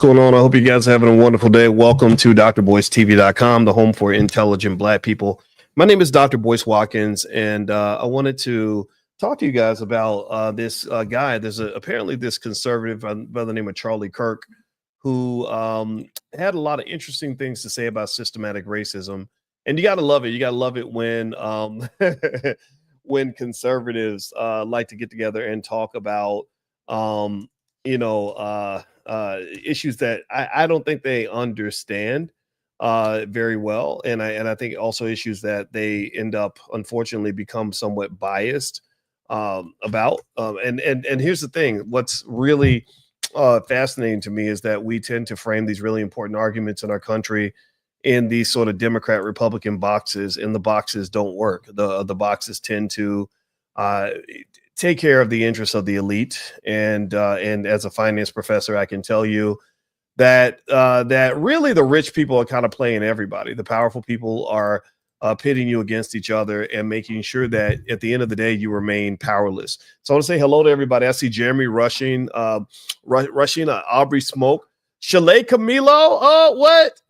Going on? I hope you guys are having a wonderful day. Welcome to drboycetv.com, the home for intelligent Black people. My name is Dr. Boyce Watkins, and I wanted to talk to you guys about this guy. There's apparently this conservative by the name of Charlie Kirk who had a lot of interesting things to say about systematic racism. And you got to love it. You got to love it when when conservatives like to get together and talk about you know, issues that I don't think they understand very well, and I think also issues that they end up unfortunately become somewhat biased about. And here's the thing: what's really fascinating to me is that we tend to frame these really important arguments in our country in these sort of Democrat Republican boxes, and the boxes don't work. The boxes tend to uh, take care of the interests of the elite. And as a finance professor, I can tell you that that really the rich people are kind of playing everybody. The powerful people are pitting you against each other and making sure that at the end of the day you remain powerless. So I want to say hello to everybody. I see Jeremy rushing, Aubrey Smoke, Chalet Camilo. Oh,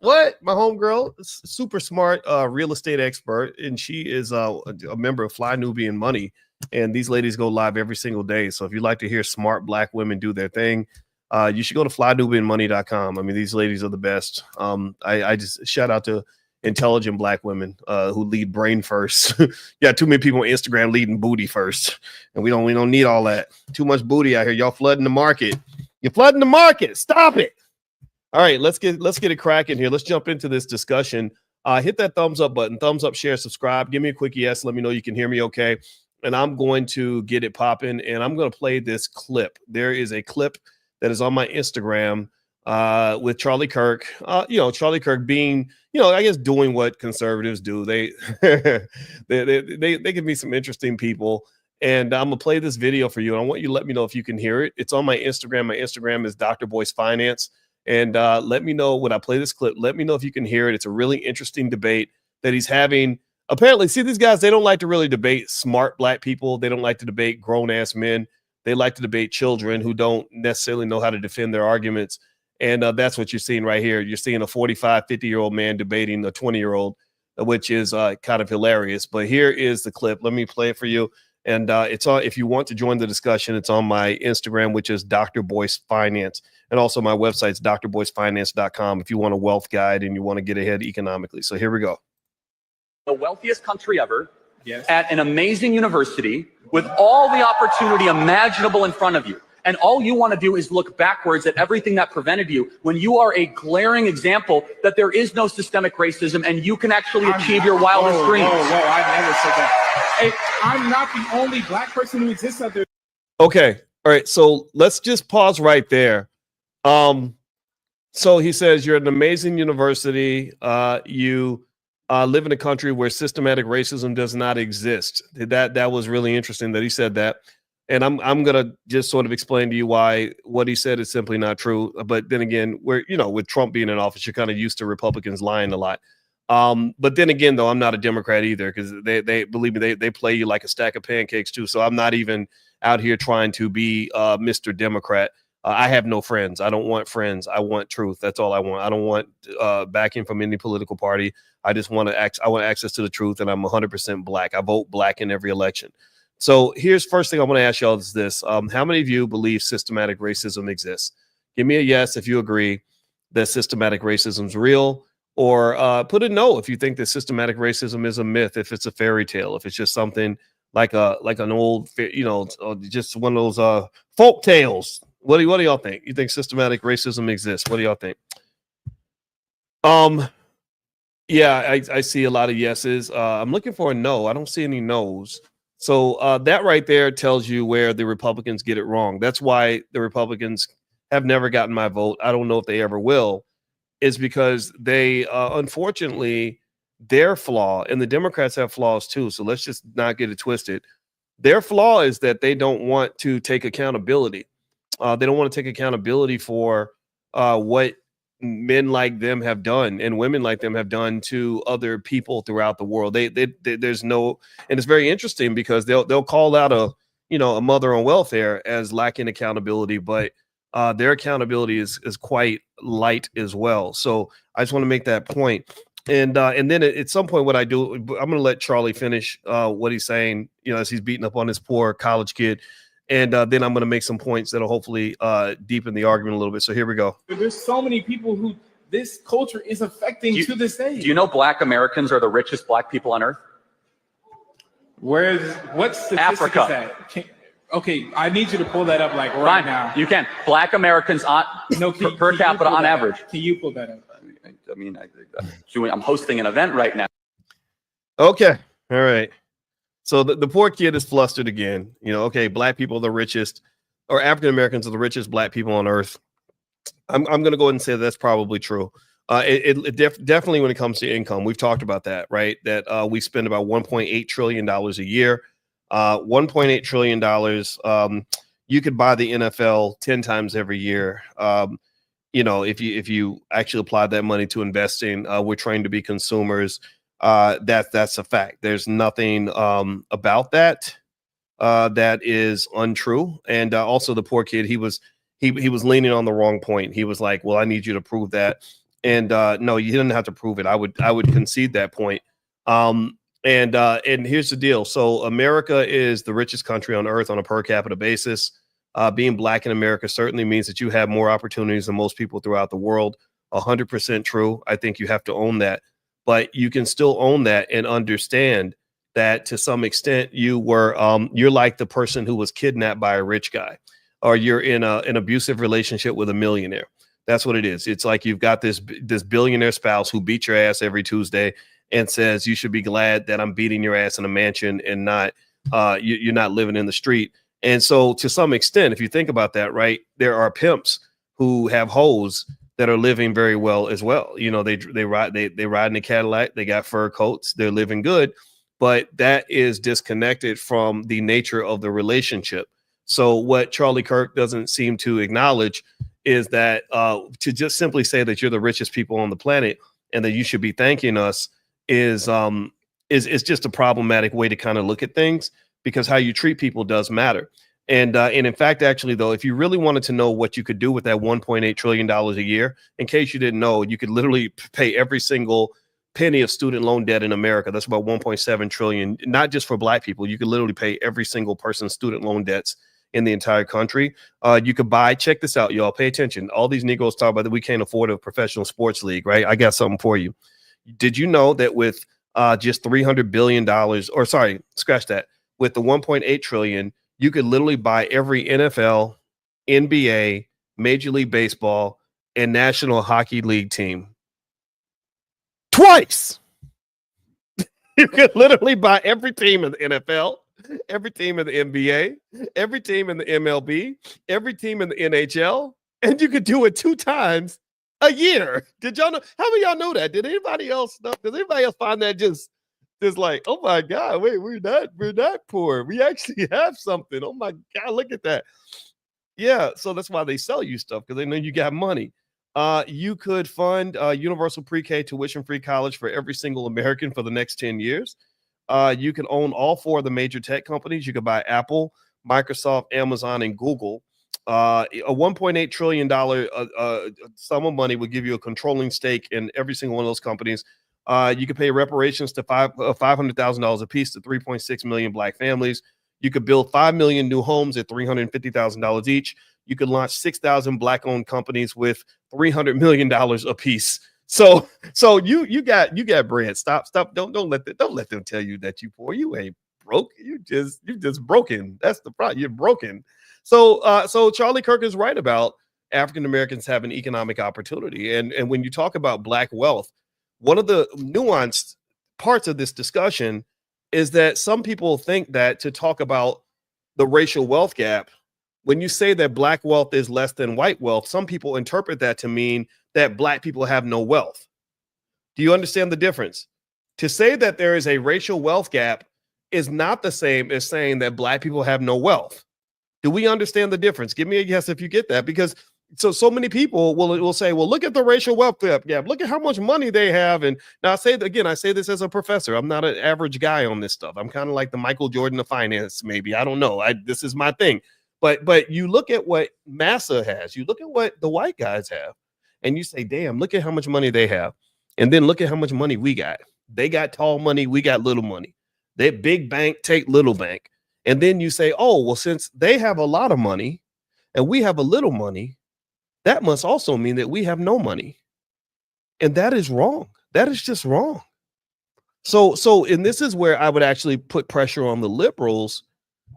what? My homegirl, super smart real estate expert, and she is a member of Fly Nubian Money. And these ladies go live every single day. So if you like to hear smart Black women do their thing, you should go to flynubianmoney.com. I mean, these ladies are the best. I just shout out to intelligent Black women who lead brain first. Yeah, too many people on Instagram leading booty first, and we don't need all that. Too much booty out here. Y'all flooding the market. You're flooding the market. Stop it. All right, let's get it cracking here. Let's jump into this discussion. Hit that thumbs up button. Thumbs up, share, subscribe. Give me a quick yes. Let me know you can hear me okay. And I'm going to get it popping, and I'm going to play this clip. There is a clip that is on my Instagram with Charlie Kirk. Charlie Kirk being, I guess doing what conservatives do. They they can be some interesting people. And I'm gonna play this video for you. And I want you to let me know if you can hear it. It's on my Instagram. My Instagram is Dr. Boyce Finance. And let me know when I play this clip. Let me know if you can hear it. It's a really interesting debate that he's having. Apparently, see, these guys, they don't like to really debate smart Black people. They don't like to debate grown-ass men. They like to debate children who don't necessarily know how to defend their arguments. And that's what you're seeing right here. You're seeing a 45, 50-year-old man debating a 20-year-old, which is kind of hilarious. But here is the clip. Let me play it for you. And it's on. If you want to join the discussion, it's on my Instagram, which is Dr. Boyce Finance. And also my website's drboycefinance.com if you want a wealth guide and you want to get ahead economically. So here we go. The wealthiest country ever, yes, at an amazing university with all the opportunity imaginable in front of you. And all you want to do is look backwards at everything that prevented you when you are a glaring example that there is no systemic racism and you can actually achieve your wildest dreams. Whoa, I never said that. Hey, I'm not the only Black person who exists out there. Okay. All right. So let's just pause right there. So he says you're at an amazing university. You live in a country where systematic racism does not exist. That was really interesting that he said that. And I'm gonna just sort of explain to you why what he said is simply not true. But then again, with Trump being in office, you're kind of used to Republicans lying a lot. But then again, though, I'm not a Democrat either, because they believe me, they play you like a stack of pancakes too. So I'm not even out here trying to be Mr. Democrat. I have no friends. I don't want friends. I want truth. That's all I want. I don't want backing from any political party. I just want I want access to the truth, and I'm 100% Black. I vote Black in every election. So here's first thing I want to ask y'all is this. How many of you believe systematic racism exists? Give me a yes if you agree that systematic racism is real, or put a no if you think that systematic racism is a myth, if it's a fairy tale, if it's just something like an old, just one of those folk tales. What do y'all think? You think systematic racism exists? What do y'all think? Yeah, I see a lot of yeses. I'm looking for a no. I don't see any no's. So that right there tells you where the Republicans get it wrong. That's why the Republicans have never gotten my vote. I don't know if they ever will, is because they, unfortunately, their flaw, and the Democrats have flaws too. So let's just not get it twisted. Their flaw is that they don't want to take accountability. They don't want to take accountability for what men like them have done and women like them have done to other people throughout the world. There's no, and it's very interesting because they'll call out a mother on welfare as lacking accountability, but their accountability is quite light as well. So I just want to make that point. And then at some point, what I do, I'm going to let Charlie finish what he's saying, as he's beating up on this poor college kid. And then I'm going to make some points that'll hopefully deepen the argument a little bit. So here we go. But there's so many people who this culture is affecting to this day. Do you know Black Americans are the richest Black people on earth? What statistic Africa. is that? Okay, I need you to pull that up right now. You can. Black Americans per capita on average. Can you pull that up? I mean, I'm hosting an event right now. Okay. All right. So the poor kid is flustered again. Okay, Black people are the richest, or African Americans are the richest Black people on earth. I'm going to go ahead and say that's probably true. Definitely when it comes to income, we've talked about that, right? That we spend about $1.8 trillion a year. $1.8 trillion. You could buy the NFL 10 times every year. If you actually apply that money to investing, we're trained to be consumers. That's a fact. There's nothing about that that is untrue. And also the poor kid, he was leaning on the wrong point. He was like, well, I need you to prove that. And no, you didn't have to prove it. I would concede that point. And here's the deal. So America is the richest country on earth on a per capita basis. Being Black in America certainly means that you have more opportunities than most people throughout the world. 100% true. I think you have to own that. But you can still own that and understand that to some extent you're like the person who was kidnapped by a rich guy, or you're in an abusive relationship with a millionaire. That's what it is. It's like you've got this billionaire spouse who beats your ass every Tuesday and says you should be glad that I'm beating your ass in a mansion and not you're not living in the street. And so to some extent, if you think about that, right, there are pimps who have hoes that are living very well as well. They ride in a Cadillac, they got fur coats, they're living good, but that is disconnected from the nature of the relationship. So what Charlie Kirk doesn't seem to acknowledge is that to just simply say that you're the richest people on the planet and that you should be thanking us is just a problematic way to kind of look at things, because how you treat people does matter. And in fact, actually, though, if you really wanted to know what you could do with that $1.8 trillion a year, in case you didn't know, you could literally pay every single penny of student loan debt in America. That's about 1.7 trillion, not just for Black people. You could literally pay every single person's student loan debts in the entire country. You could buy, check this out, y'all, pay attention. All these Negroes talk about that we can't afford a professional sports league, right? I got something for you. Did you know that with just $300 billion, or sorry, scratch that, with the 1.8 trillion, you could literally buy every NFL, NBA, Major League Baseball, and National Hockey League team twice. You could literally buy every team in the NFL, every team in the NBA, every team in the MLB, every team in the NHL, and you could do it 2 times a year. Did y'all know? How many of y'all know that? Did anybody else know? Does anybody else find that just like, oh my God, wait, we're not poor. We actually have something. Oh my God, look at that. Yeah, so that's why they sell you stuff, because they know you got money. You could fund universal pre-K tuition-free college for every single American for the next 10 years. You can own all 4 of the major tech companies. You could buy Apple, Microsoft, Amazon, and Google. A $1.8 trillion sum of money would give you a controlling stake in every single one of those companies. You could pay reparations to $500,000 a piece to 3.6 million Black families. You could build 5 million new homes at $350,000 each. You could launch 6,000 Black-owned companies with $300 million a piece. So you got bread. Stop. Don't let them tell you that you poor. You ain't broke. You just broken. That's the problem. You're broken. So Charlie Kirk is right about African Americans having economic opportunity. And when you talk about Black wealth, one of the nuanced parts of this discussion is that some people think that to talk about the racial wealth gap, when you say that Black wealth is less than white wealth, some people interpret that to mean that Black people have no wealth. Do you understand the difference? To say that there is a racial wealth gap is not the same as saying that Black people have no wealth. Do we understand the difference? Give me a yes if you get that, because so many people will say, well, look at the racial wealth gap. Look at how much money they have. And now I say this as a professor. I'm not an average guy on this stuff. I'm kind of like the Michael Jordan of finance, maybe. I don't know. This is my thing. But you look at what Massa has, you look at what the white guys have, and you say, damn, look at how much money they have. And then look at how much money we got. They got tall money, we got little money. They big bank, take little bank. And then you say, oh, well, since they have a lot of money and we have a little money, that must also mean that we have no money. And that is wrong. That is just wrong. And this is where I would actually put pressure on the liberals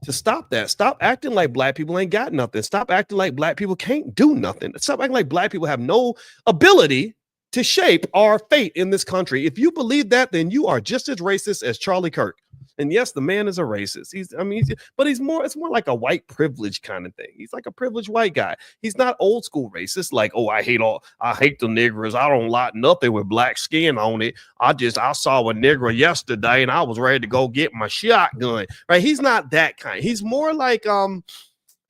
to stop that. Stop acting like black people ain't got nothing. Stop acting like black people can't do nothing. Stop acting like black people have no ability to shape our fate in this country. If you believe that, then you are just as racist as Charlie Kirk. And yes, the man is a racist. It's more like a white privilege kind of thing. He's like a privileged white guy. He's not old school racist. Like, oh, I hate the niggers. I don't like nothing with black skin on it. I saw a nigger yesterday and I was ready to go get my shotgun. Right? He's not that kind. He's more like,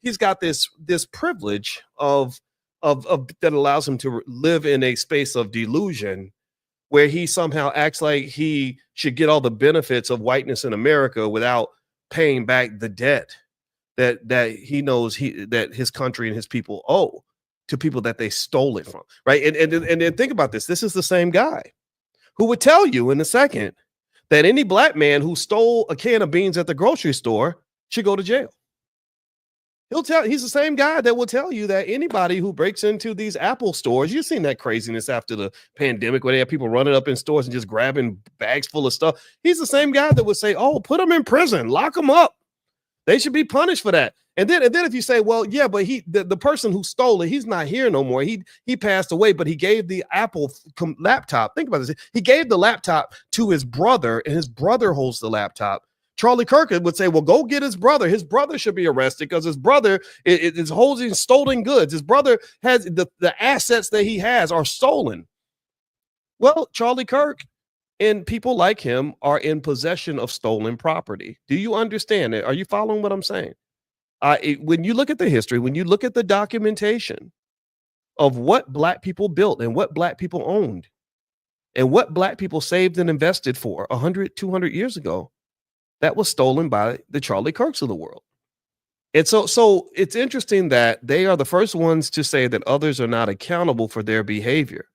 he's got this privilege of that allows him to live in a space of delusion where he somehow acts like he should get all the benefits of whiteness in America without paying back the debt that he knows that his country and his people owe to people that they stole it from. Right. And then think about this. This is the same guy who would tell you in a second that any black man who stole a can of beans at the grocery store should go to jail. He's the same guy that will tell you that anybody who breaks into these Apple stores, you've seen that craziness after the pandemic where they have people running up in stores and just grabbing bags full of stuff. He's the same guy that would say, oh, put them in prison, lock them up. They should be punished for that. And then if you say, well, yeah, but the person who stole it, he's not here no more. He passed away, but he gave the Apple laptop. Think about this. He gave the laptop to his brother and his brother holds the laptop. Charlie Kirk would say, well, go get his brother. His brother should be arrested because his brother is holding stolen goods. His brother has the assets that he has are stolen. Well, Charlie Kirk and people like him are in possession of stolen property. Do you understand it? Are you following what I'm saying? When you look at the history, when you look at the documentation of what black people built and what black people owned and what black people saved and invested for 100, 200 years ago, that was stolen by the Charlie Kirks of the world. And so it's interesting that they are the first ones to say that others are not accountable for their behavior,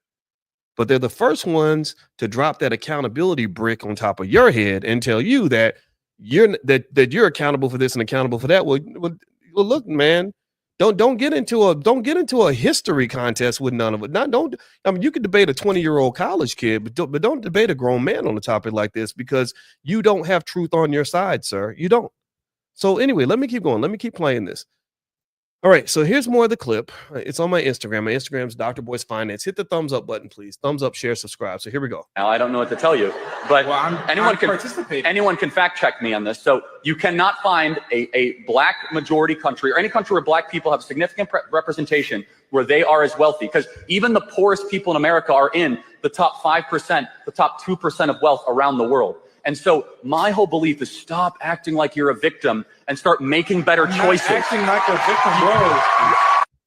but they're the first ones to drop that accountability brick on top of your head and tell you that you're accountable for this and accountable for that. Well, look, man, don't get into a history contest with none of it. You could debate a 20-year-old college kid, but don't debate a grown man on a topic like this because you don't have truth on your side, sir. You don't. So anyway, let me keep going. Let me keep playing this. All right, so here's more of the clip. It's on my Instagram. My Instagram is Dr. Boyce Finance. Hit the thumbs up button, please. Thumbs up, share, subscribe. So here we go. Now, I don't know what to tell you, but anyone can fact check me on this. So you cannot find a black majority country or any country where black people have significant representation where they are as wealthy, because even the poorest people in America are in the top 5%, the top 2% of wealth around the world. And so my whole belief is stop acting like you're a victim and start making better choices. Acting like a victim, bro.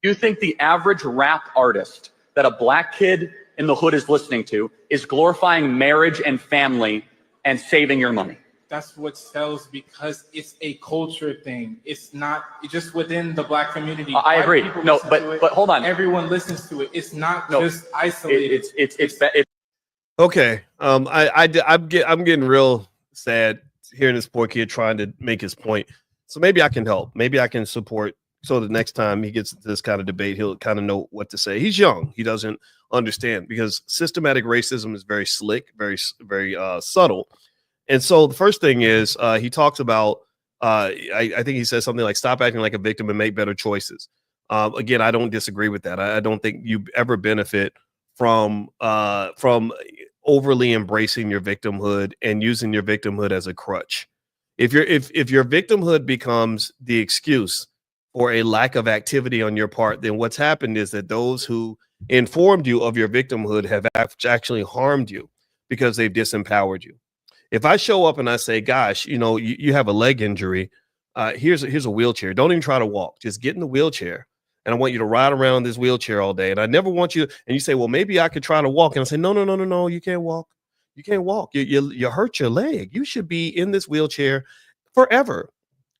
You think the average rap artist that a black kid in the hood is listening to is glorifying marriage and family and saving your money? That's what sells because it's a culture thing. It's not just within the black community. I agree. No, but hold on. Everyone listens to it. It's not just isolated. It's okay. I'm getting real sad hearing this poor kid trying to make his point. So maybe I can help. Maybe I can support. So the next time he gets into this kind of debate, he'll kind of know what to say. He's young. He doesn't understand because systematic racism is very slick, very, very subtle. And so the first thing is he talks about, I think he says something like, stop acting like a victim and make better choices. Again, I don't disagree with that. I don't think you ever benefit from overly embracing your victimhood and using your victimhood as a crutch. If your victimhood becomes the excuse for a lack of activity on your part, then what's happened is that those who informed you of your victimhood have actually harmed you because they've disempowered you. If I show up and I say, gosh, you have a leg injury, here's a wheelchair. Don't even try to walk. Just get in the wheelchair. And I want you to ride around this wheelchair all day. And I never want you. And you say, well, maybe I could try to walk. And I say, no, you can't walk. You can't walk. You hurt your leg. You should be in this wheelchair forever.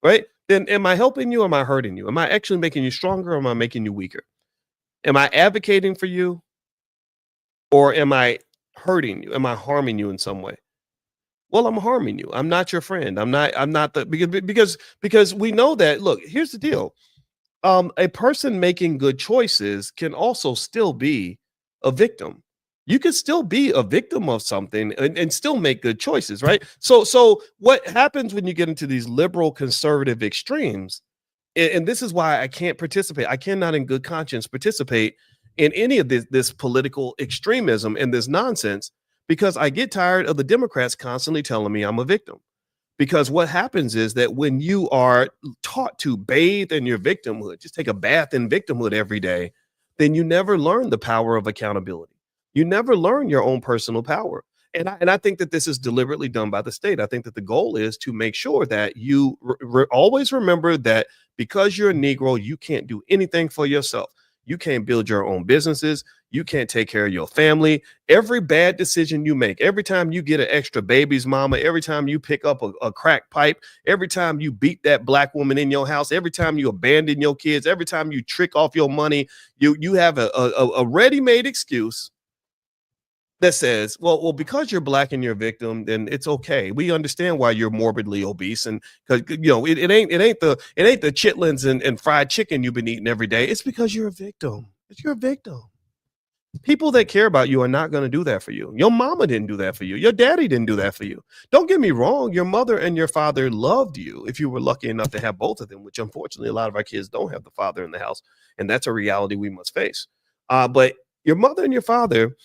Right. then am I helping you or am I hurting you? Am I actually making you stronger or am I making you weaker? Am I advocating for you or am I hurting you? Am I harming you in some way? Well, I'm harming you. I'm not your friend. I'm not the because we know that. Look, here's the deal. A person making good choices can also still be a victim. You can still be a victim of something and still make good choices, right? So what happens when you get into these liberal conservative extremes? And this is why I can't participate. I cannot in good conscience participate in any of this political extremism and this nonsense because I get tired of the Democrats constantly telling me I'm a victim. Because what happens is that when you are taught to bathe in your victimhood, just take a bath in victimhood every day, then you never learn the power of accountability. You never learn your own personal power. And I think that this is deliberately done by the state. I think that the goal is to make sure that you always remember that because you're a Negro, you can't do anything for yourself. You can't build your own businesses. You can't take care of your family. Every bad decision you make, every time you get an extra baby's mama, every time you pick up a crack pipe, every time you beat that black woman in your house, every time you abandon your kids, every time you trick off your money, you have a ready-made excuse that says, well, because you're black and you're a victim, then it's okay. We understand why you're morbidly obese, and because it ain't the chitlins and fried chicken you've been eating every day. It's because you're a victim. You're a victim. People that care about you are not going to do that for you. Your mama didn't do that for you. Your daddy didn't do that for you. Don't get me wrong. Your mother and your father loved you if you were lucky enough to have both of them, which unfortunately a lot of our kids don't have the father in the house, and that's a reality we must face. But your mother and your father,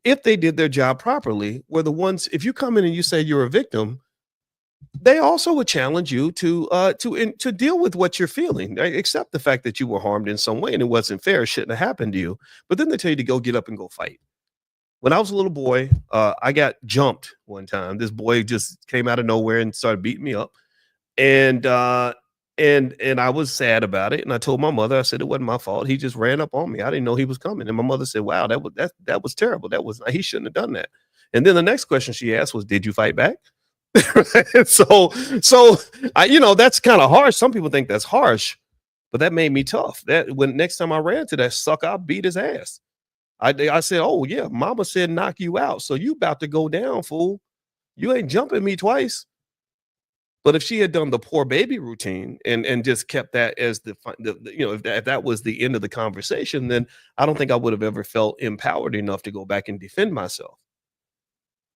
if they did their job properly, were the ones. If you come in and you say you're a victim, they also would challenge you to deal with what you're feeling, right? Accept the fact that you were harmed in some way and it wasn't fair, it shouldn't have happened to you. But then they tell you to go get up and go fight. When I was a little boy, I got jumped one time. This boy just came out of nowhere and started beating me up, and I was sad about it. And I told my mother, I said it wasn't my fault. He just ran up on me. I didn't know he was coming. And my mother said, "Wow, that was terrible. He shouldn't have done that." And then the next question she asked was, "Did you fight back?" so that's kind of harsh. Some people think that's harsh, but that made me tough. That when next time I ran to that sucker, I beat his ass. I said, "Oh yeah, mama said knock you out, so you about to go down, fool. You ain't jumping me twice." But if she had done the poor baby routine and just kept that as if that was the end of the conversation, then I don't think I would have ever felt empowered enough to go back and defend myself.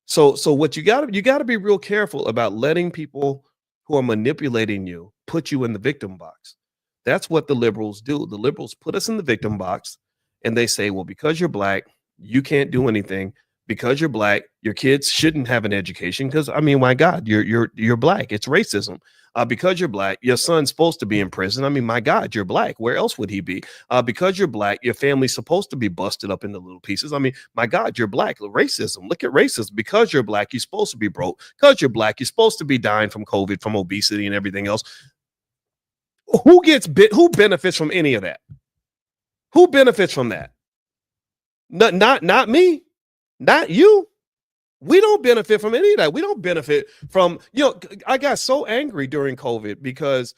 So what you gotta be real careful about letting people who are manipulating you put you in the victim box. That's what the liberals do. The liberals put us in the victim box and they say, well, because you're black, you can't do anything. Because you're black, your kids shouldn't have an education. Because I mean, my God, you're black. It's racism. Because you're black, your son's supposed to be in prison. I mean, my God, you're black. Where else would he be? Because you're black, your family's supposed to be busted up into little pieces. I mean, my God, you're black. Racism. Look at racism. Because you're black, you're supposed to be broke. Because you're black, you're supposed to be dying from COVID, from obesity, and everything else. Who gets bit? Who benefits from any of that? Who benefits from that? Not me. Not you. We don't benefit from any of that. We don't benefit from, I got so angry during COVID because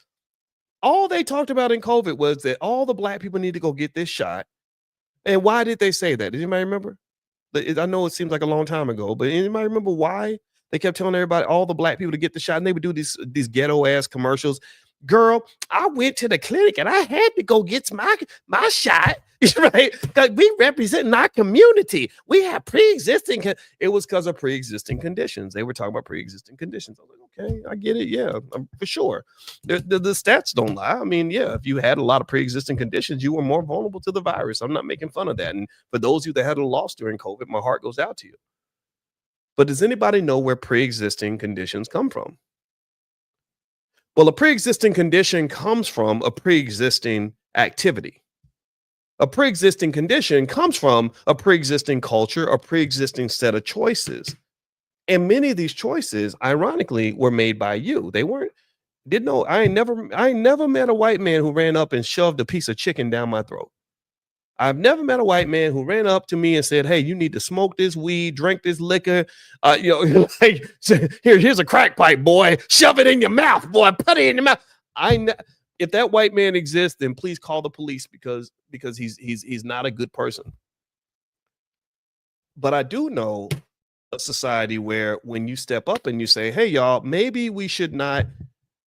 all they talked about in COVID was that all the black people need to go get this shot. And why did they say that? Did anybody remember? I know it seems like a long time ago, but anybody remember why they kept telling everybody, all the black people to get the shot? And they would do these ghetto ass commercials. Girl, I went to the clinic and I had to go get my shot, right? Because we represent our community. We have pre-existing. It was because of pre-existing conditions. They were talking about pre-existing conditions. I was like, okay, I get it. Yeah, for sure. The stats don't lie. I mean, yeah, if you had a lot of pre-existing conditions, you were more vulnerable to the virus. I'm not making fun of that. And for those of you that had a loss during COVID, my heart goes out to you. But does anybody know where pre-existing conditions come from? Well, a pre-existing condition comes from a pre-existing activity. A pre-existing condition comes from a pre-existing culture, a pre-existing set of choices. And many of these choices, ironically, were made by you. They weren't, I ain't never met a white man who ran up and shoved a piece of chicken down my throat. I've never met a white man who ran up to me and said, hey, you need to smoke this weed, drink this liquor. Like, here's a crack pipe, boy. Shove it in your mouth, boy. Put it in your mouth. If that white man exists, then please call the police because he's not a good person. But I do know a society where when you step up and you say, hey, y'all, maybe we should not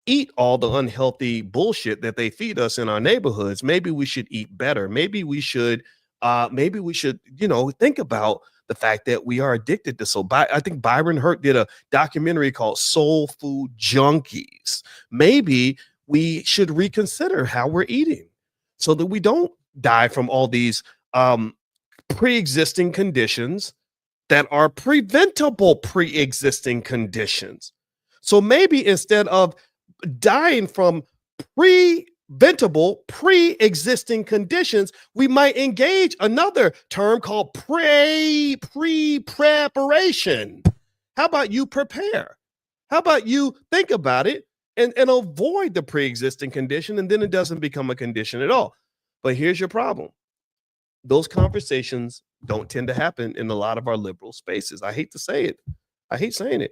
eat all the unhealthy bullshit that they feed us in our neighborhoods. Maybe we should eat better. Maybe we should, think about the fact that we are addicted to I think Byron Hurt did a documentary called Soul Food Junkies. Maybe we should reconsider how we're eating so that we don't die from all these pre-existing conditions that are preventable pre-existing conditions. So maybe instead of dying from preventable pre-existing conditions, we might engage another term called pre-preparation. How about you prepare? How about you think about it and avoid the pre-existing condition, and then it doesn't become a condition at all. But here's your problem. Those conversations don't tend to happen in a lot of our liberal spaces. I hate to say it. I hate saying it.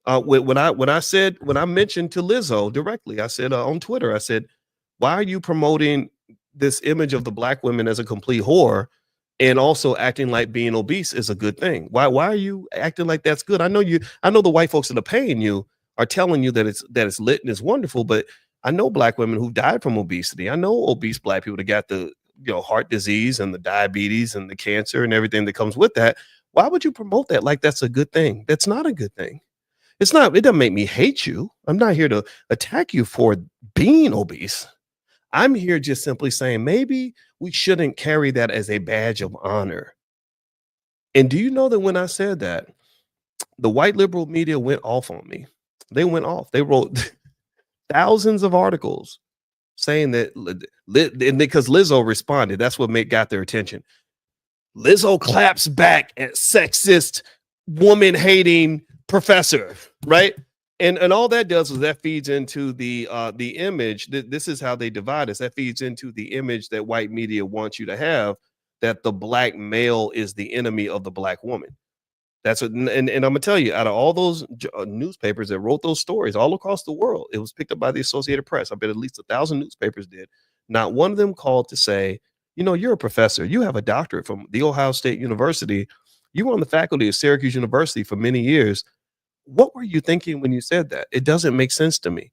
When I mentioned to Lizzo directly, I said on Twitter, I said, why are you promoting this image of the black women as a complete whore and also acting like being obese is a good thing? Why are you acting like that's good? I know the white folks that are paying you are telling you that it's lit and it's wonderful, but I know black women who died from obesity. I know obese black people that got the heart disease and the diabetes and the cancer and everything that comes with that. Why would you promote that like that's a good thing? That's not a good thing. It's not. It doesn't make me hate you. I'm not here to attack you for being obese. I'm here just simply saying maybe we shouldn't carry that as a badge of honor. And do you know that when I said that, the white liberal media went off on me? They went off. They wrote thousands of articles saying that, and because Lizzo responded, that's what got their attention. Lizzo claps back at sexist, woman-hating professor, right? And all that does is that feeds into the image. This is how they divide us. That feeds into the image that white media wants you to have, that the black male is the enemy of the black woman. That's what, and I'm gonna tell you, out of all those newspapers that wrote those stories all across the world, it was picked up by the Associated Press. I bet at least 1,000 newspapers did. Not one of them called to say, you're a professor, you have a doctorate from the Ohio State University, you were on the faculty of Syracuse University for many years. What were you thinking when you said that? It doesn't make sense to me.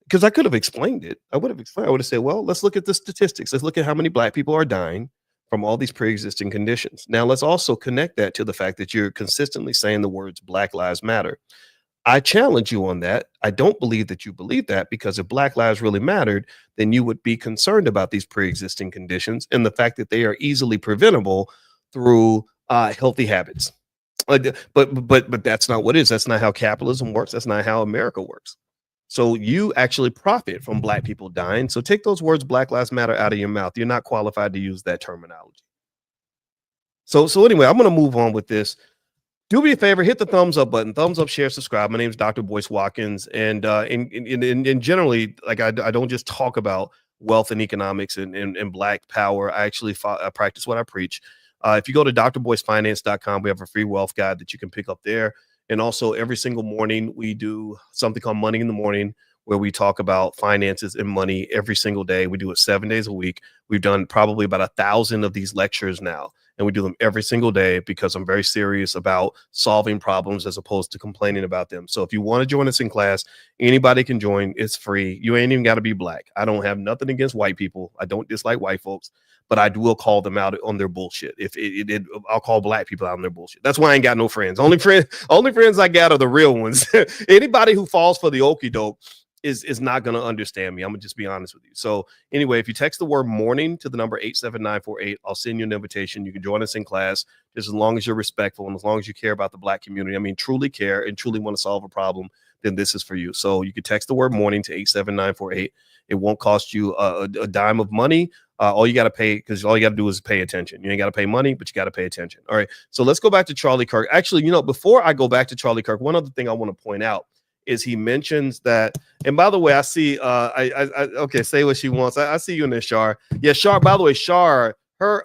Because I could have explained it. I would have said, well, let's look at the statistics. Let's look at how many black people are dying from all these pre-existing conditions. Now, let's also connect that to the fact that you're consistently saying the words Black Lives Matter. I challenge you on that. I don't believe that you believe that, because if Black lives really mattered, then you would be concerned about these pre-existing conditions and the fact that they are easily preventable through healthy habits. But that's not what it is. That's not how capitalism works. That's not how America works. So you actually profit from black people dying. So take those words Black Lives Matter out of your mouth. You're not qualified to use that terminology. So anyway, I'm going to move on with this. Do me a favor, hit the thumbs up button, thumbs up, share, subscribe. My name is Dr. Boyce Watkins. And in generally, like I don't just talk about wealth and economics and black power. I actually I practice what I preach. If you go to drboycefinance.com, we have a free wealth guide that you can pick up there. And also every single morning, we do something called Money in the Morning, where we talk about finances and money every single day. We do it 7 days a week. We've done probably about 1,000 of these lectures now, and we do them every single day because I'm very serious about solving problems as opposed to complaining about them. So if you want to join us in class, anybody can join. It's free. You ain't even got to be black. I don't have nothing against white people. I don't dislike white folks, but I will call them out on their bullshit. I'll call black people out on their bullshit. That's why I ain't got no friends. Only friends I got are the real ones. Anybody who falls for the okie doke is not going to understand me. I'm gonna just be honest with you. So anyway, if you text the word morning to the number 87948, I'll send you an invitation. You can join us in class, just as long as you're respectful and as long as you care about the black community. I mean, truly care and truly want to solve a problem, then this is for you. So you can text the word morning to 87948. It won't cost you a dime of money. All you got to pay, because all you got to do is pay attention. You ain't got to pay money, but you got to pay attention. All right. So let's go back to Charlie Kirk. Actually, before I go back to Charlie Kirk, one other thing I want to point out is he mentions that, and by the way, I see, okay, say what she wants. I see you in there, Shar. Yeah, Shar, by the way, Shar, her,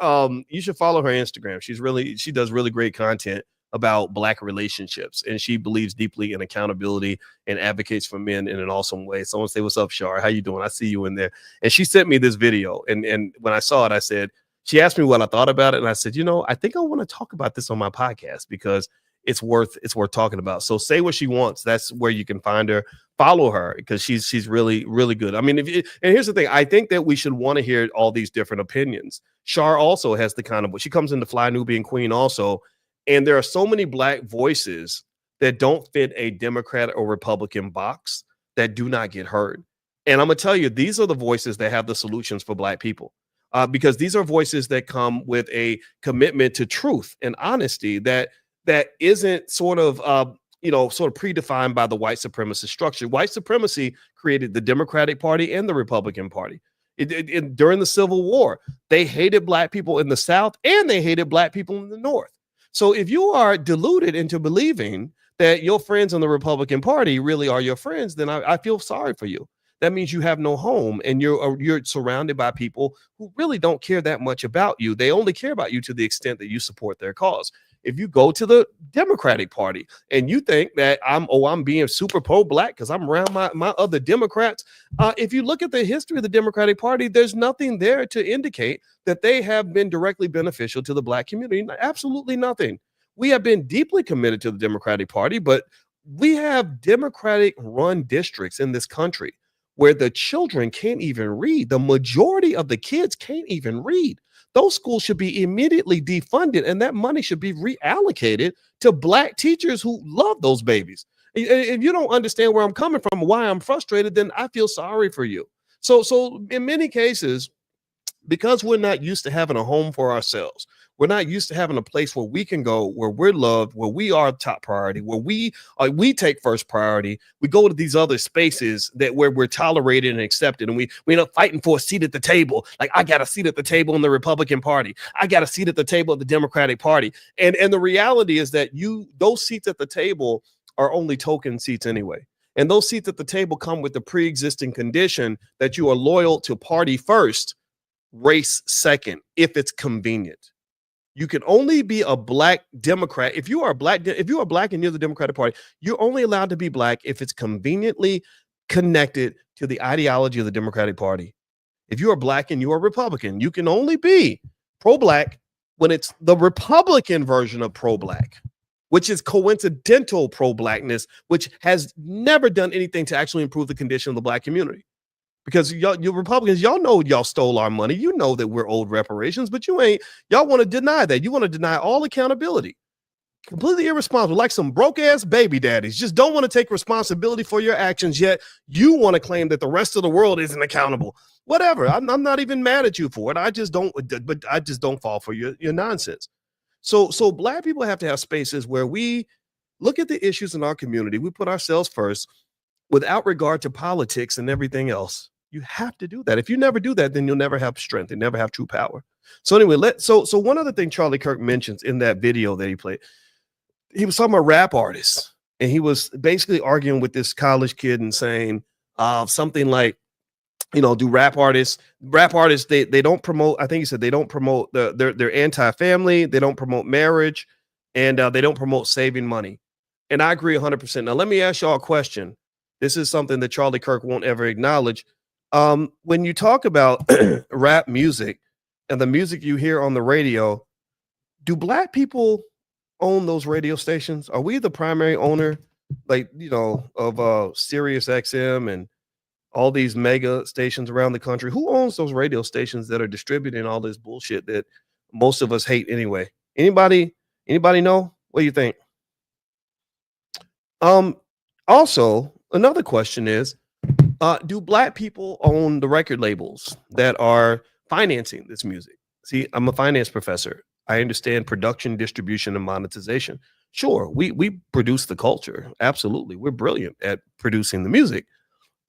you should follow her Instagram. She does really great content. about Black relationships, and she believes deeply in accountability and advocates for men in an awesome way. Someone say, "What's up, Shar? How you doing? I see you in there." And she sent me this video, and when I saw it, I said, she asked me what I thought about it, and I said, I think I want to talk about this on my podcast because it's worth talking about. So say what she wants. That's where you can find her. Follow her because she's really, really good. I mean, and here's the thing, I think that we should want to hear all these different opinions. Shar also has the kind of, she comes into Fly Nubian Queen also, and there are so many Black voices that don't fit a Democrat or Republican box that do not get heard. And I'm gonna tell you, these are the voices that have the solutions for Black people. Because these are voices that come with a commitment to truth and honesty that isn't sort of predefined by the white supremacist structure. White supremacy created the Democratic Party and the Republican Party. During the Civil War, they hated Black people in the South and they hated Black people in the North. So if you are deluded into believing that your friends in the Republican Party really are your friends, then I feel sorry for you. That means you have no home and you're surrounded by people who really don't care that much about you. They only care about you to the extent that you support their cause. If you go to the Democratic Party and you think that I'm being super pro-Black because I'm around my other Democrats, if you look at the history of the Democratic Party, there's nothing there to indicate that they have been directly beneficial to the Black community. Absolutely nothing. We have been deeply committed to the Democratic Party, but we have Democratic-run districts in this country where the children can't even read. The majority of the kids can't even read. Those schools should be immediately defunded, and that money should be reallocated to Black teachers who love those babies. If you don't understand where I'm coming from, why I'm frustrated, then I feel sorry for you. So in many cases, because we're not used to having a home for ourselves, we're not used to having a place where we can go, where we're loved, where we are top priority, where we take first priority. We go to these other spaces where we're tolerated and accepted, and we end up fighting for a seat at the table. Like, I got a seat at the table in the Republican Party. I got a seat at the table of the Democratic Party. And the reality is that those seats at the table are only token seats anyway. And those seats at the table come with the pre-existing condition that you are loyal to party first, race second, if it's convenient. You can only be a Black Democrat. If you are Black and you're the Democratic Party, you're only allowed to be Black if it's conveniently connected to the ideology of the Democratic Party. If you are Black and you are Republican, you can only be pro-Black when it's the Republican version of pro-Black, which is coincidental pro-Blackness, which has never done anything to actually improve the condition of the Black community. Because you Republicans, y'all know y'all stole our money. You know that we're owed reparations, but y'all want to deny that. You want to deny all accountability. Completely irresponsible, like some broke-ass baby daddies. Just don't want to take responsibility for your actions, yet you want to claim that the rest of the world isn't accountable. Whatever. I'm not even mad at you for it. I just don't fall for your nonsense. So Black people have to have spaces where we look at the issues in our community. We put ourselves first without regard to politics and everything else. You have to do that. If you never do that, then you'll never have strength and never have true power. So anyway, so one other thing Charlie Kirk mentions in that video that he played, he was talking about rap artists, and he was basically arguing with this college kid and saying something like, do rap artists, they don't promote, I think he said they don't promote, they're anti-family, they don't promote marriage, and they don't promote saving money. And I agree 100%. Now, let me ask y'all a question. This is something that Charlie Kirk won't ever acknowledge. When you talk about rap music and the music you hear on the radio, do Black people own those radio stations? Are we the primary owner, of Sirius XM and all these mega stations around the country? Who owns those radio stations that are distributing all this bullshit that most of us hate anyway? Anybody know? What do you think? Also, another question is, do Black people own the record labels that are financing this music? See, I'm a finance professor. I understand production, distribution, and monetization. Sure, we produce the culture. Absolutely. We're brilliant at producing the music.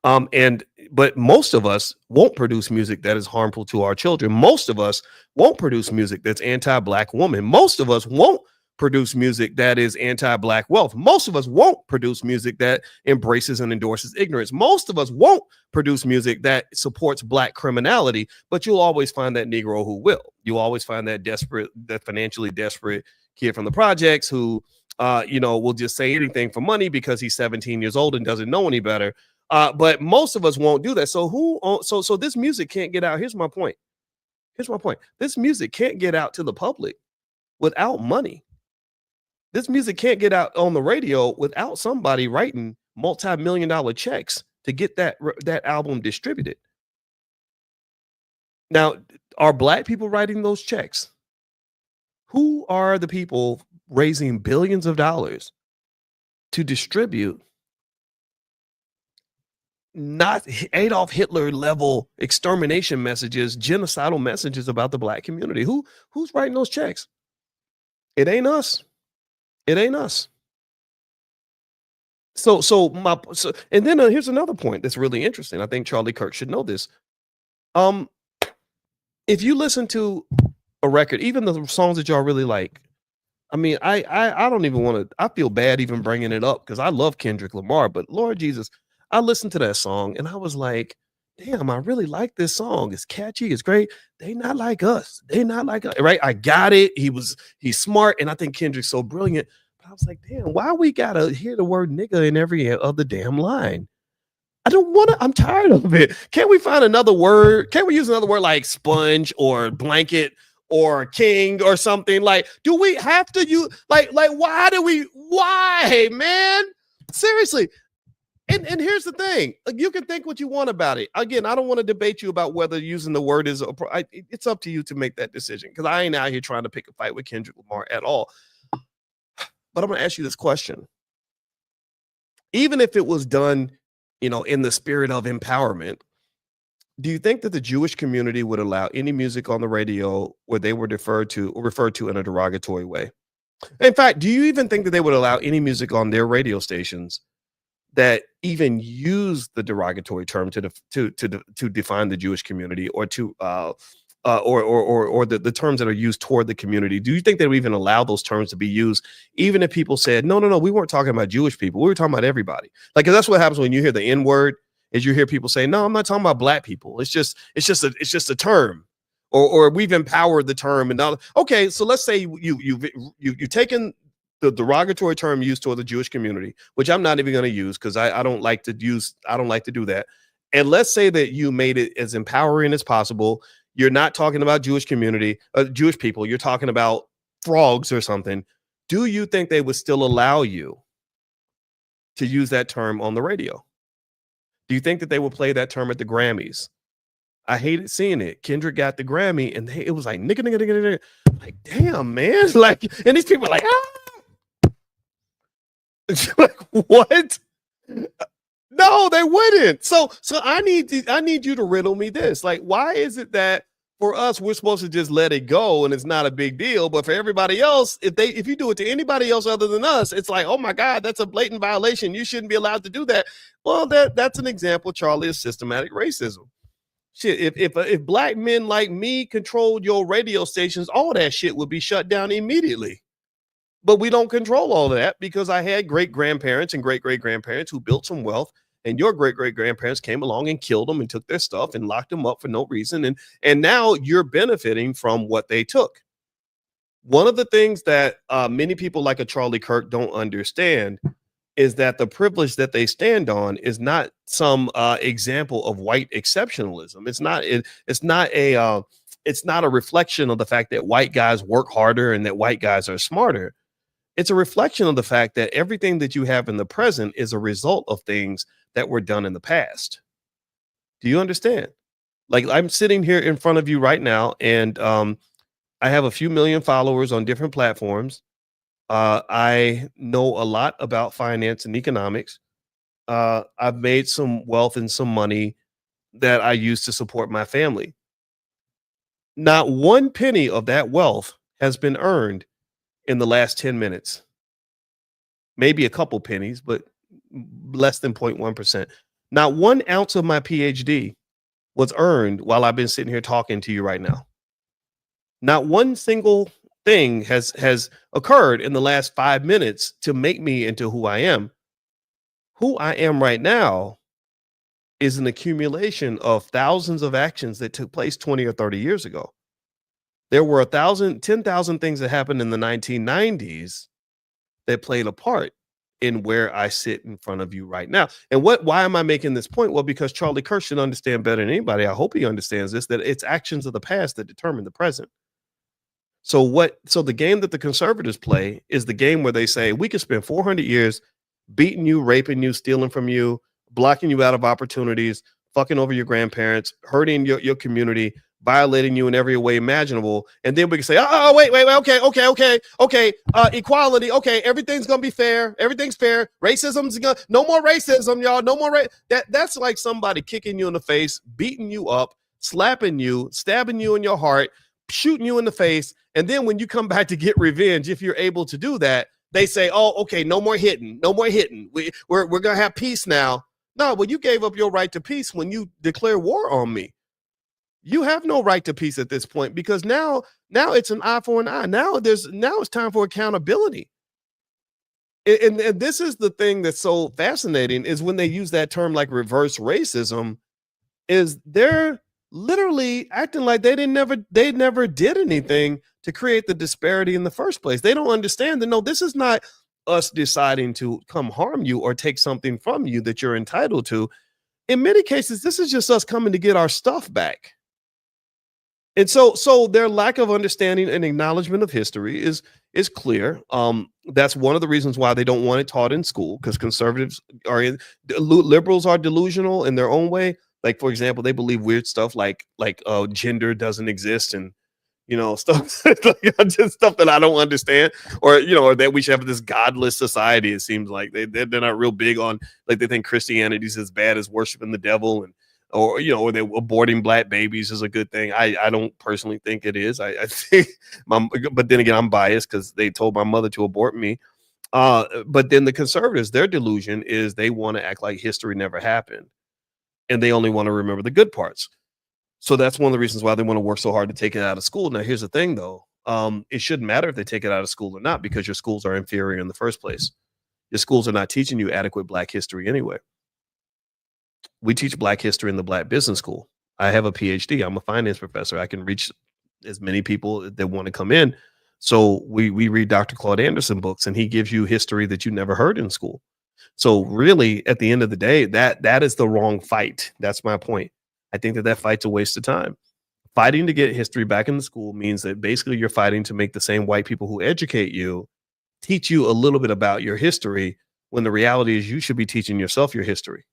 But most of us won't produce music that is harmful to our children. Most of us won't produce music that's anti-Black woman. Most of us won't produce music that is anti-Black wealth. Most of us won't produce music that embraces and endorses ignorance. Most of us won't produce music that supports Black criminality, but you'll always find that Negro who will. You always find that financially desperate kid from the projects who, will just say anything for money because he's 17 years old and doesn't know any better. But most of us won't do that. So this music can't get out. Here's my point. This music can't get out to the public without money. This music can't get out on the radio without somebody writing multi-million-dollar checks to get that album distributed. Now, are Black people writing those checks? Who are the people raising billions of dollars to distribute not Adolf Hitler level extermination messages, genocidal messages about the Black community? Who's writing those checks? It ain't us. It ain't us. And then here's another point that's really interesting. I think Charlie Kirk should know this. If you listen to a record, even the songs that y'all really like, I mean, I don't even want to. I feel bad even bringing it up because I love Kendrick Lamar, but Lord Jesus, I listened to that song and I was like, damn, I really like this song. It's catchy, it's great. They not like us. They not like us, right? I got it. He's smart, and I think Kendrick's so brilliant. But I was like, damn, why we gotta hear the word nigga in every other damn line? I don't want to. I'm tired of it. Can't we find another word? Can't we use another word like sponge or blanket or king or something? Like, do we have to use like why, man? Seriously. And here's the thing. You can think what you want about it. Again, I don't want to debate you about whether using the word is it's up to you to make that decision, because I ain't out here trying to pick a fight with Kendrick Lamar at all. But I'm going to ask you this question. Even if it was done, in the spirit of empowerment, do you think that the Jewish community would allow any music on the radio where they were referred to in a derogatory way? In fact, do you even think that they would allow any music on their radio stations that even use the derogatory term to define the Jewish community, or to or the terms that are used toward the community? Do you think they would even allow those terms to be used, even if people said, no, we weren't talking about Jewish people, we were talking about everybody? Like, 'cause that's what happens when you hear the N word, is you hear people say, no, I'm not talking about Black people. It's just a term, or we've empowered the term. And now, okay, so let's say you've taken the derogatory term used toward the Jewish community, which I'm not even going to use because I don't like to do that. And let's say that you made it as empowering as possible. You're not talking about Jewish people. You're talking about frogs or something. Do you think they would still allow you to use that term on the radio? Do you think that they would play that term at the Grammys? I hated seeing it. Kendrick got the Grammy and it was like, nigga, nigga, nigga, nigga. Like, damn, man. Like, and these people are like, like, what? No, they wouldn't. So I need you to riddle me this. Like, why is it that for us, we're supposed to just let it go and it's not a big deal, but for everybody else, if you do it to anybody else other than us, it's like, oh my God, that's a blatant violation. You shouldn't be allowed to do that. Well, that's an example, Charlie, of systematic racism. Shit, if Black men like me controlled your radio stations, all that shit would be shut down immediately. But we don't control all that because I had great-grandparents and great-great-grandparents who built some wealth, and your great-great-grandparents came along and killed them and took their stuff and locked them up for no reason. And now you're benefiting from what they took. One of the things that many people like a Charlie Kirk don't understand is that the privilege that they stand on is not some example of white exceptionalism. It's not a reflection of the fact that white guys work harder and that white guys are smarter. It's a reflection of the fact that everything that you have in the present is a result of things that were done in the past. Do you understand? Like, I'm sitting here in front of you right now, and I have a few million followers on different platforms. I know a lot about finance and economics. I've made some wealth and some money that I use to support my family. Not one penny of that wealth has been earned in the last 10 minutes. Maybe a couple pennies, but less than 0.1%. Not 1 ounce of my PhD was earned while I've been sitting here talking to you right now. Not one single thing has occurred in the last 5 minutes to make me into who I am. Who I am right now is an accumulation of thousands of actions that took place 20 or 30 years ago. There were 10,000 things that happened in the 1990s that played a part in where I sit in front of you right now. And why am I making this point? Well, because Charlie Kirk should understand better than anybody. I hope he understands this, that it's actions of the past that determine the present. So the game that the conservatives play is the game where they say we could spend 400 years beating you, raping you, stealing from you, blocking you out of opportunities, fucking over your grandparents, hurting your community, violating you in every way imaginable. And then we can say, wait, okay, equality, okay, everything's gonna be fair, everything's fair, racism's gonna, no more racism, y'all, no more that's like somebody kicking you in the face, beating you up, slapping you, stabbing you in your heart, shooting you in the face. And then when you come back to get revenge, if you're able to do that, they say, oh, okay, no more hitting. We're going to have peace now. No, well, you gave up your right to peace when you declare war on me. You have no right to peace at this point, because now it's an eye for an eye. Now it's time for accountability. And this is the thing that's so fascinating, is when they use that term like reverse racism, is they're literally acting like they never did anything to create the disparity in the first place. They don't understand that, no, this is not us deciding to come harm you or take something from you that you're entitled to. In many cases, this is just us coming to get our stuff back. And so their lack of understanding and acknowledgement of history is clear. That's one of the reasons why they don't want it taught in school, because conservatives liberals are delusional in their own way. Like, for example, they believe weird stuff like gender doesn't exist, and stuff just stuff that I don't understand, or that we should have this godless society. It seems like they're not real big on, like, they think Christianity is as bad as worshiping the devil, and or they aborting black babies is a good thing. I don't personally think it is. I think but then again, I'm biased because they told my mother to abort me. But then the conservatives, their delusion is they want to act like history never happened, and they only want to remember the good parts. So that's one of the reasons why they want to work so hard to take it out of school. Now, here's the thing, though. It shouldn't matter if they take it out of school or not, because your schools are inferior in the first place. Your schools are not teaching you adequate Black history anyway. We teach Black history in the Black Business School. I have a PhD. I'm a finance professor. I can reach as many people that want to come in. So we read Dr. Claude Anderson books, and he gives you history that you never heard in school. So really, at the end of the day, that is the wrong fight. That's my point. I think that fight's a waste of time. Fighting to get history back in the school means that basically you're fighting to make the same white people who educate you teach you a little bit about your history, when the reality is you should be teaching yourself your history.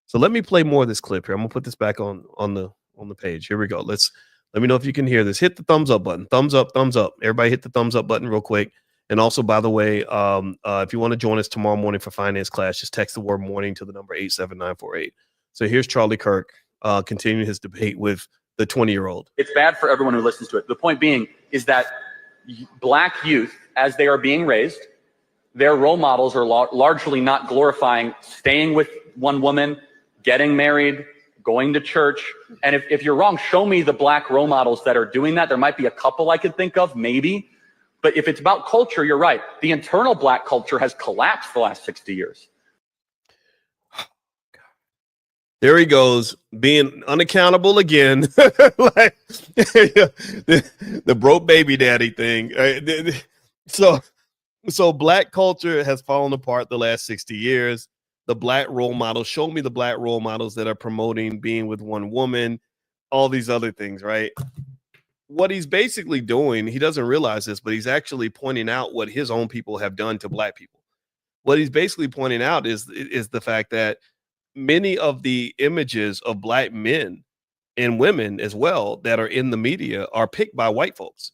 So let me play more of this clip here. I'm gonna put this back on the page. Here we go. Let me know if you can hear this. Hit the thumbs up button. Thumbs up. Everybody hit the thumbs up button real quick. And also, by the way, if you want to join us tomorrow morning for finance class, just text the word morning to the number 87948. So here's Charlie Kirk continuing his debate with the 20-year-old. It's bad for everyone who listens to it. The point being is that Black youth, as they are being raised, their role models are largely not glorifying staying with one woman, getting married, going to church. And if you're wrong, show me the Black role models that are doing that. There might be a couple I could think of, maybe. But if it's about culture, you're right. The internal Black culture has collapsed the last 60 years. There he goes, being unaccountable again. Like, the broke baby daddy thing. So Black culture has fallen apart the last 60 years. The Black role models, show me the Black role models that are promoting being with one woman, all these other things, right? What he's basically doing, he doesn't realize this, but he's actually pointing out what his own people have done to Black people. What he's basically pointing out is the fact that many of the images of Black men and women as well that are in the media are picked by white folks.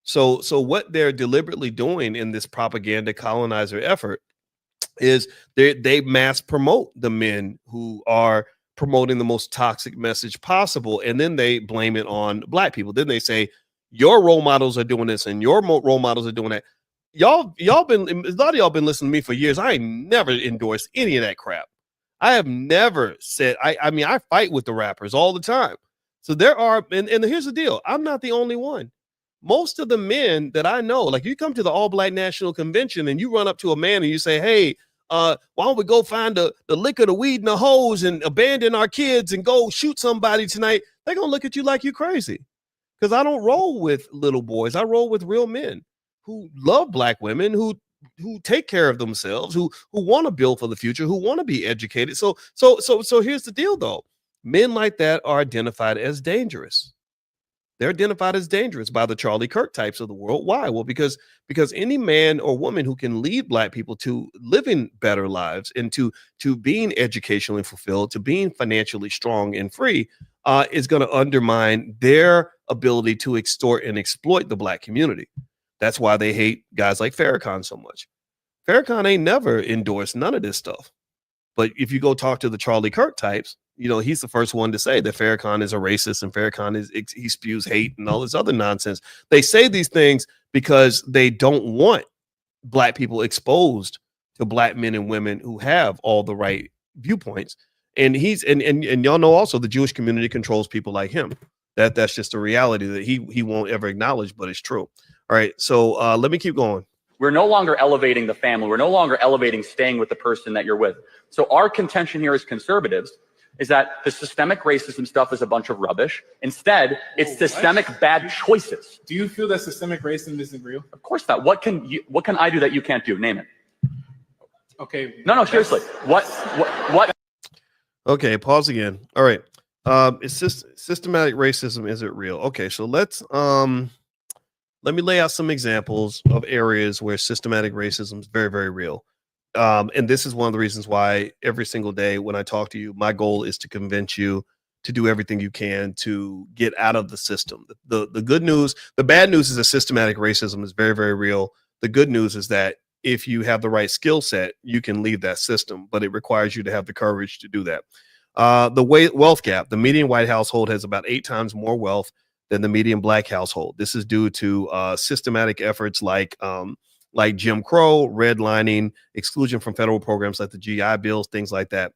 So what they're deliberately doing in this propaganda colonizer effort is they mass promote the men who are promoting the most toxic message possible, and then they blame it on Black people. Then they say your role models are doing this and your role models are doing that. A lot of y'all been listening to me for years. I ain't never endorsed any of that crap. I have never said, I mean, I fight with the rappers all the time. So there are, and here's the deal. I'm not the only one. Most of the men that I know, like, you come to the All Black National Convention and you run up to a man and you say, hey, why don't we go find the liquor, the weed, and the hose and abandon our kids and go shoot somebody tonight? They're going to look at you like you're crazy. because I don't roll with little boys. I roll with real men who love black women, who take care of themselves, who want to build for the future, who want to be educated. So here's the deal though. Men like that are identified as dangerous. They're identified as dangerous by the Charlie Kirk types of the world. Why? Well, because any man or woman who can lead black people to living better lives and to being educationally fulfilled, to being financially strong and free, is going to undermine their ability to extort and exploit the black community. That's why they hate guys like Farrakhan so much. Farrakhan ain't never endorsed none of this stuff. But if you go talk to the Charlie Kirk types, he's the first one to say that Farrakhan is a racist and Farrakhan he spews hate and all this other nonsense. They say these things because they don't want black people exposed to black men and women who have all the right viewpoints. And and y'all know also the Jewish community controls people like him. That's just a reality that he won't ever acknowledge, but it's true. All right, so let me keep going. We're no longer elevating the family. We're no longer elevating staying with the person that you're with. So our contention here as conservatives is that the systemic racism stuff is a bunch of rubbish. Instead, it's systemic bad choices. Do you feel that systemic racism isn't real? Of course not. What can I do that you can't do? Name it. Okay. No, seriously. What? Okay, pause again. All right. It's just systematic racism. Is it real? Okay, so let me lay out some examples of areas where systematic racism is very, very real. And this is one of the reasons why every single day when I talk to you, my goal is to convince you to do everything you can to get out of the system. The good news, the bad news is that systematic racism is very, very real. The good news is that if you have the right skill set, you can leave that system, but it requires you to have the courage to do that. The wealth gap, the median white household has about 8 times more wealth than the median black household. This is due to systematic efforts like Jim Crow, redlining, exclusion from federal programs like the GI bills, things like that.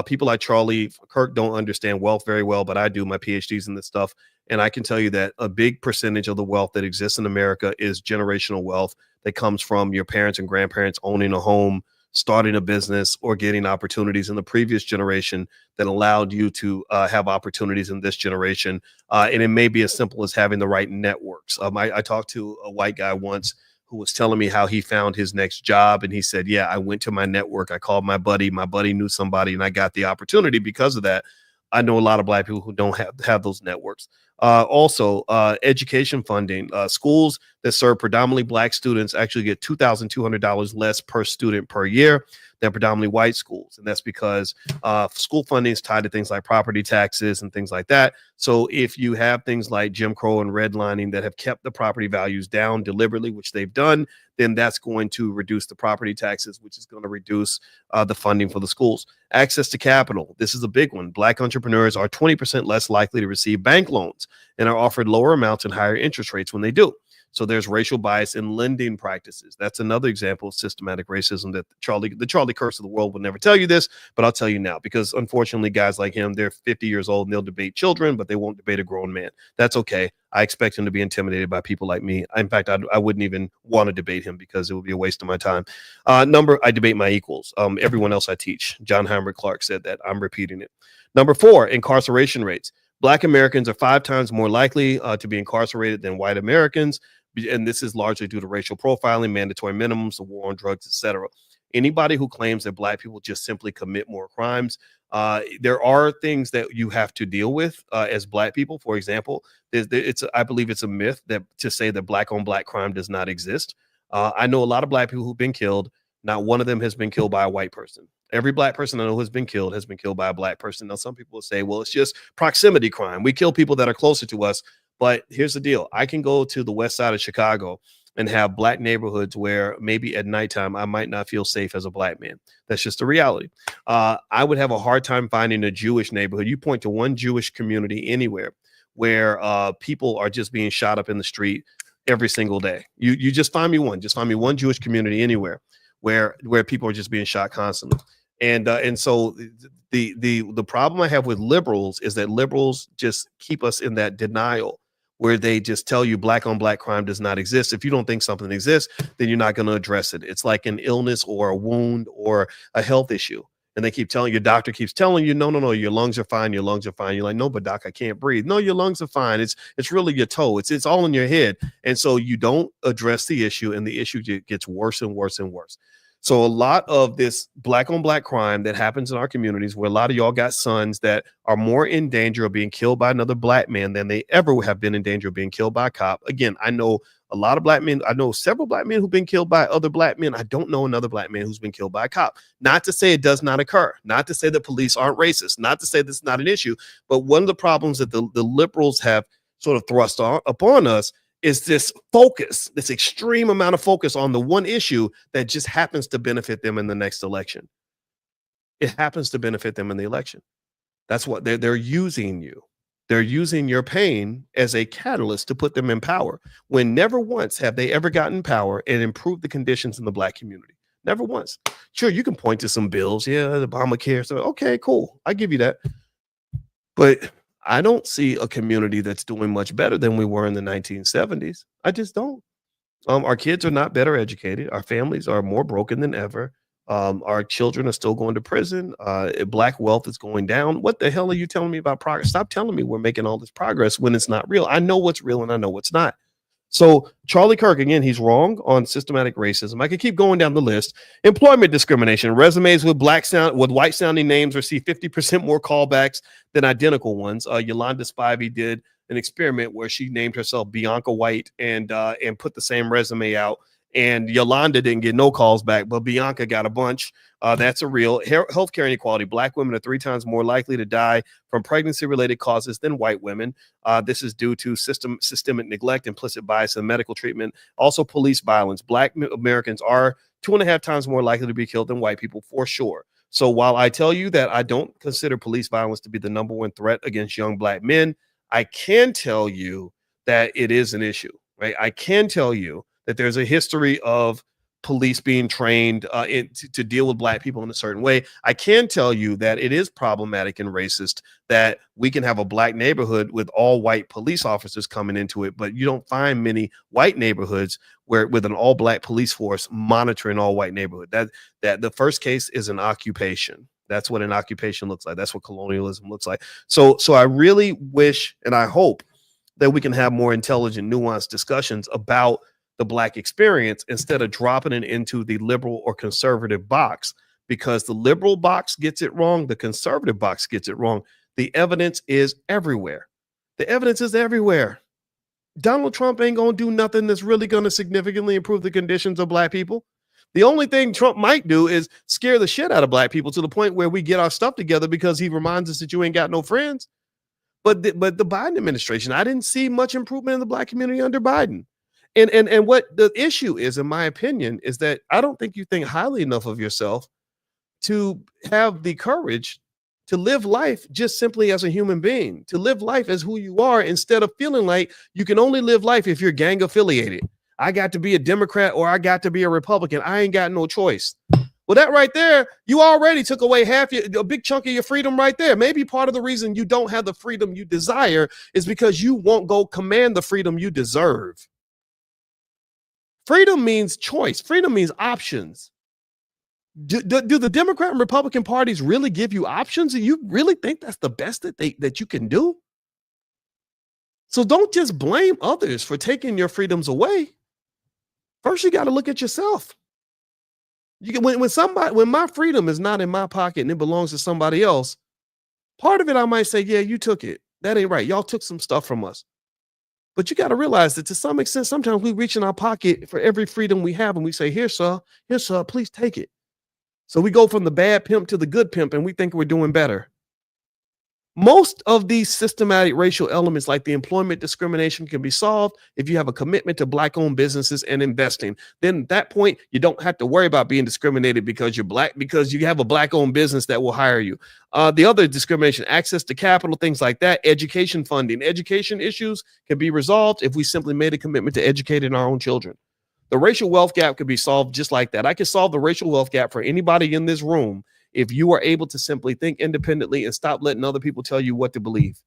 People like Charlie Kirk don't understand wealth very well, but I do. My PhD's in this stuff. And I can tell you that a big percentage of the wealth that exists in America is generational wealth that comes from your parents and grandparents owning a home, starting a business, or getting opportunities in the previous generation that allowed you to have opportunities in this generation. And it may be as simple as having the right networks. I talked to a white guy once who was telling me how he found his next job. And he said, yeah, I went to my network. I called my buddy knew somebody, and I got the opportunity because of that. I know a lot of black people who don't have those networks. Also, education funding. Schools that serve predominantly black students actually get $2,200 less per student per year than predominantly white schools. And that's because school funding is tied to things like property taxes and things like that. So if you have things like Jim Crow and redlining that have kept the property values down deliberately, which they've done, then that's going to reduce the property taxes, which is going to reduce the funding for the schools. Access to capital. This is a big one. Black entrepreneurs are 20% less likely to receive bank loans and are offered lower amounts and higher interest rates when they do. So there's racial bias in lending practices. That's another example of systematic racism that the Charlie Kirks of the world would never tell you this, but I'll tell you now, because unfortunately guys like him, they're 50 years old and they'll debate children, but they won't debate a grown man. That's okay. I expect him to be intimidated by people like me. In fact, I wouldn't even want to debate him because it would be a waste of my time. I debate my equals. Everyone else I teach. John Heinrich Clark said that. I'm repeating it. Number 4, incarceration rates. Black Americans are 5 times more likely to be incarcerated than white Americans. And this is largely due to racial profiling, mandatory minimums, the war on drugs, etc. Anybody who claims that black people just simply commit more crimes, there are things that you have to deal with as black people. For example, I believe it's a myth that to say that black on black crime does not exist. I know a lot of black people who've been killed. Not one of them has been killed by a white person. Every black person I know has been killed by a black person. Now, some people will say, well, it's just proximity crime. We kill people that are closer to us. But here's the deal. I can go to the west side of Chicago and have black neighborhoods where maybe at nighttime I might not feel safe as a black man. That's just the reality. I would have a hard time finding a Jewish neighborhood. You point to one Jewish community anywhere where people are just being shot up in the street every single day. You just find me one. Just find me one Jewish community anywhere where people are just being shot constantly. And so the problem I have with liberals is that liberals just keep us in that denial where they just tell you black on black crime does not exist. If you don't think something exists, then you're not going to address it. It's like an illness or a wound or a health issue. And they keep telling your doctor keeps telling you, no, your lungs are fine. Your lungs are fine. You're like, no, but doc, I can't breathe. No, your lungs are fine. It's really your toe. It's all in your head. And so you don't address the issue, and the issue gets worse and worse and worse. So a lot of this black on black crime that happens in our communities, where a lot of y'all got sons that are more in danger of being killed by another black man than they ever have been in danger of being killed by a cop. Again, I know a lot of black men. I know several black men who've been killed by other black men. I don't know another black man who's been killed by a cop. Not to say it does not occur, not to say that police aren't racist, not to say this is not an issue, but one of the problems that the liberals have sort of thrust upon us is this focus, this extreme amount of focus on the one issue that just happens to benefit them in the next election. It happens to benefit them in the election. That's what they're using you. They're using your pain as a catalyst to put them in power, when never once have they ever gotten power and improved the conditions in the black community. Never once. Sure, you can point to some bills. Yeah, the Obamacare. So, okay, cool. I give you that. But I don't see a community that's doing much better than we were in the 1970s. I just don't. Our kids are not better educated. Our families are more broken than ever. Our children are still going to prison. Black wealth is going down. What the hell are you telling me about progress? Stop telling me we're making all this progress when it's not real. I know what's real and I know what's not. So Charlie Kirk, again, he's wrong on systematic racism. I could keep going down the list. Employment discrimination. Resumes with white sounding names receive 50% more callbacks than identical ones. Yolanda Spivey did an experiment where she named herself Bianca White and put the same resume out. And Yolanda didn't get no calls back, but Bianca got a bunch. That's a real healthcare inequality. Black women are 3 times more likely to die from pregnancy-related causes than white women. This is due to systemic neglect, implicit bias in medical treatment. Also, police violence. Black Americans are 2.5 times more likely to be killed than white people, for sure. So while I tell you that I don't consider police violence to be the number one threat against young black men, I can tell you that it is an issue, right? I can tell you that there's a history of police being trained to deal with black people in a certain way. I can tell you that it is problematic and racist that we can have a black neighborhood with all white police officers coming into it, but you don't find many white neighborhoods where with an all black police force monitoring all white neighborhood. That the first case is an occupation. That's what an occupation looks like. That's what colonialism looks like. So I really wish and I hope that we can have more intelligent, nuanced discussions about the black experience instead of dropping it into the liberal or conservative box, because the liberal box gets it wrong. The conservative box gets it wrong. The evidence is everywhere. The evidence is everywhere. Donald Trump ain't going to do nothing that's really going to significantly improve the conditions of black people. The only thing Trump might do is scare the shit out of black people to the point where we get our stuff together because he reminds us that you ain't got no friends. But the Biden administration, I didn't see much improvement in the black community under Biden. And what the issue is, in my opinion, is that I don't think you think highly enough of yourself to have the courage to live life just simply as a human being, to live life as who you are instead of feeling like you can only live life if you're gang affiliated. I got to be a Democrat or I got to be a Republican. I ain't got no choice. Well, that right there, you already took away a big chunk of your freedom right there. Maybe part of the reason you don't have the freedom you desire is because you won't go command the freedom you deserve. Freedom means choice. Freedom means options. Do the Democrat and Republican parties really give you options? And you really think that's the best that you can do? So don't just blame others for taking your freedoms away. First, you got to look at yourself. When my freedom is not in my pocket and it belongs to somebody else, part of it I might say, yeah, you took it. That ain't right. Y'all took some stuff from us. But you got to realize that to some extent, sometimes we reach in our pocket for every freedom we have and we say, here, sir, please take it. So we go from the bad pimp to the good pimp and we think we're doing better. Most of these systematic racial elements like the employment discrimination can be solved if you have a commitment to black-owned businesses and investing. Then at that point, you don't have to worry about being discriminated because you're black, because you have a black-owned business that will hire you. The other discrimination, access to capital, things like that, education funding. Education issues can be resolved if we simply made a commitment to educating our own children. The racial wealth gap could be solved just like that. I could solve the racial wealth gap for anybody in this room if you are able to simply think independently and stop letting other people tell you what to believe.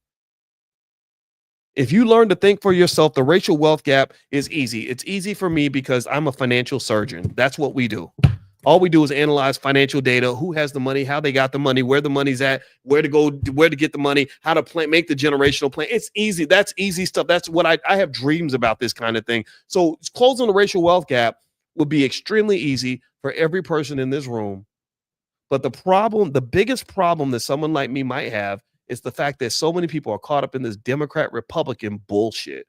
If you learn to think for yourself, the racial wealth gap is easy. It's easy for me because I'm a financial surgeon. That's what we do. All we do is analyze financial data, who has the money, how they got the money, where the money's at, where to go, where to get the money, how to plan, make the generational plan. It's easy. That's easy stuff. That's what I have dreams about this kind of thing. So closing the racial wealth gap would be extremely easy for every person in this room. But the biggest problem that someone like me might have is the fact that so many people are caught up in this Democrat Republican bullshit.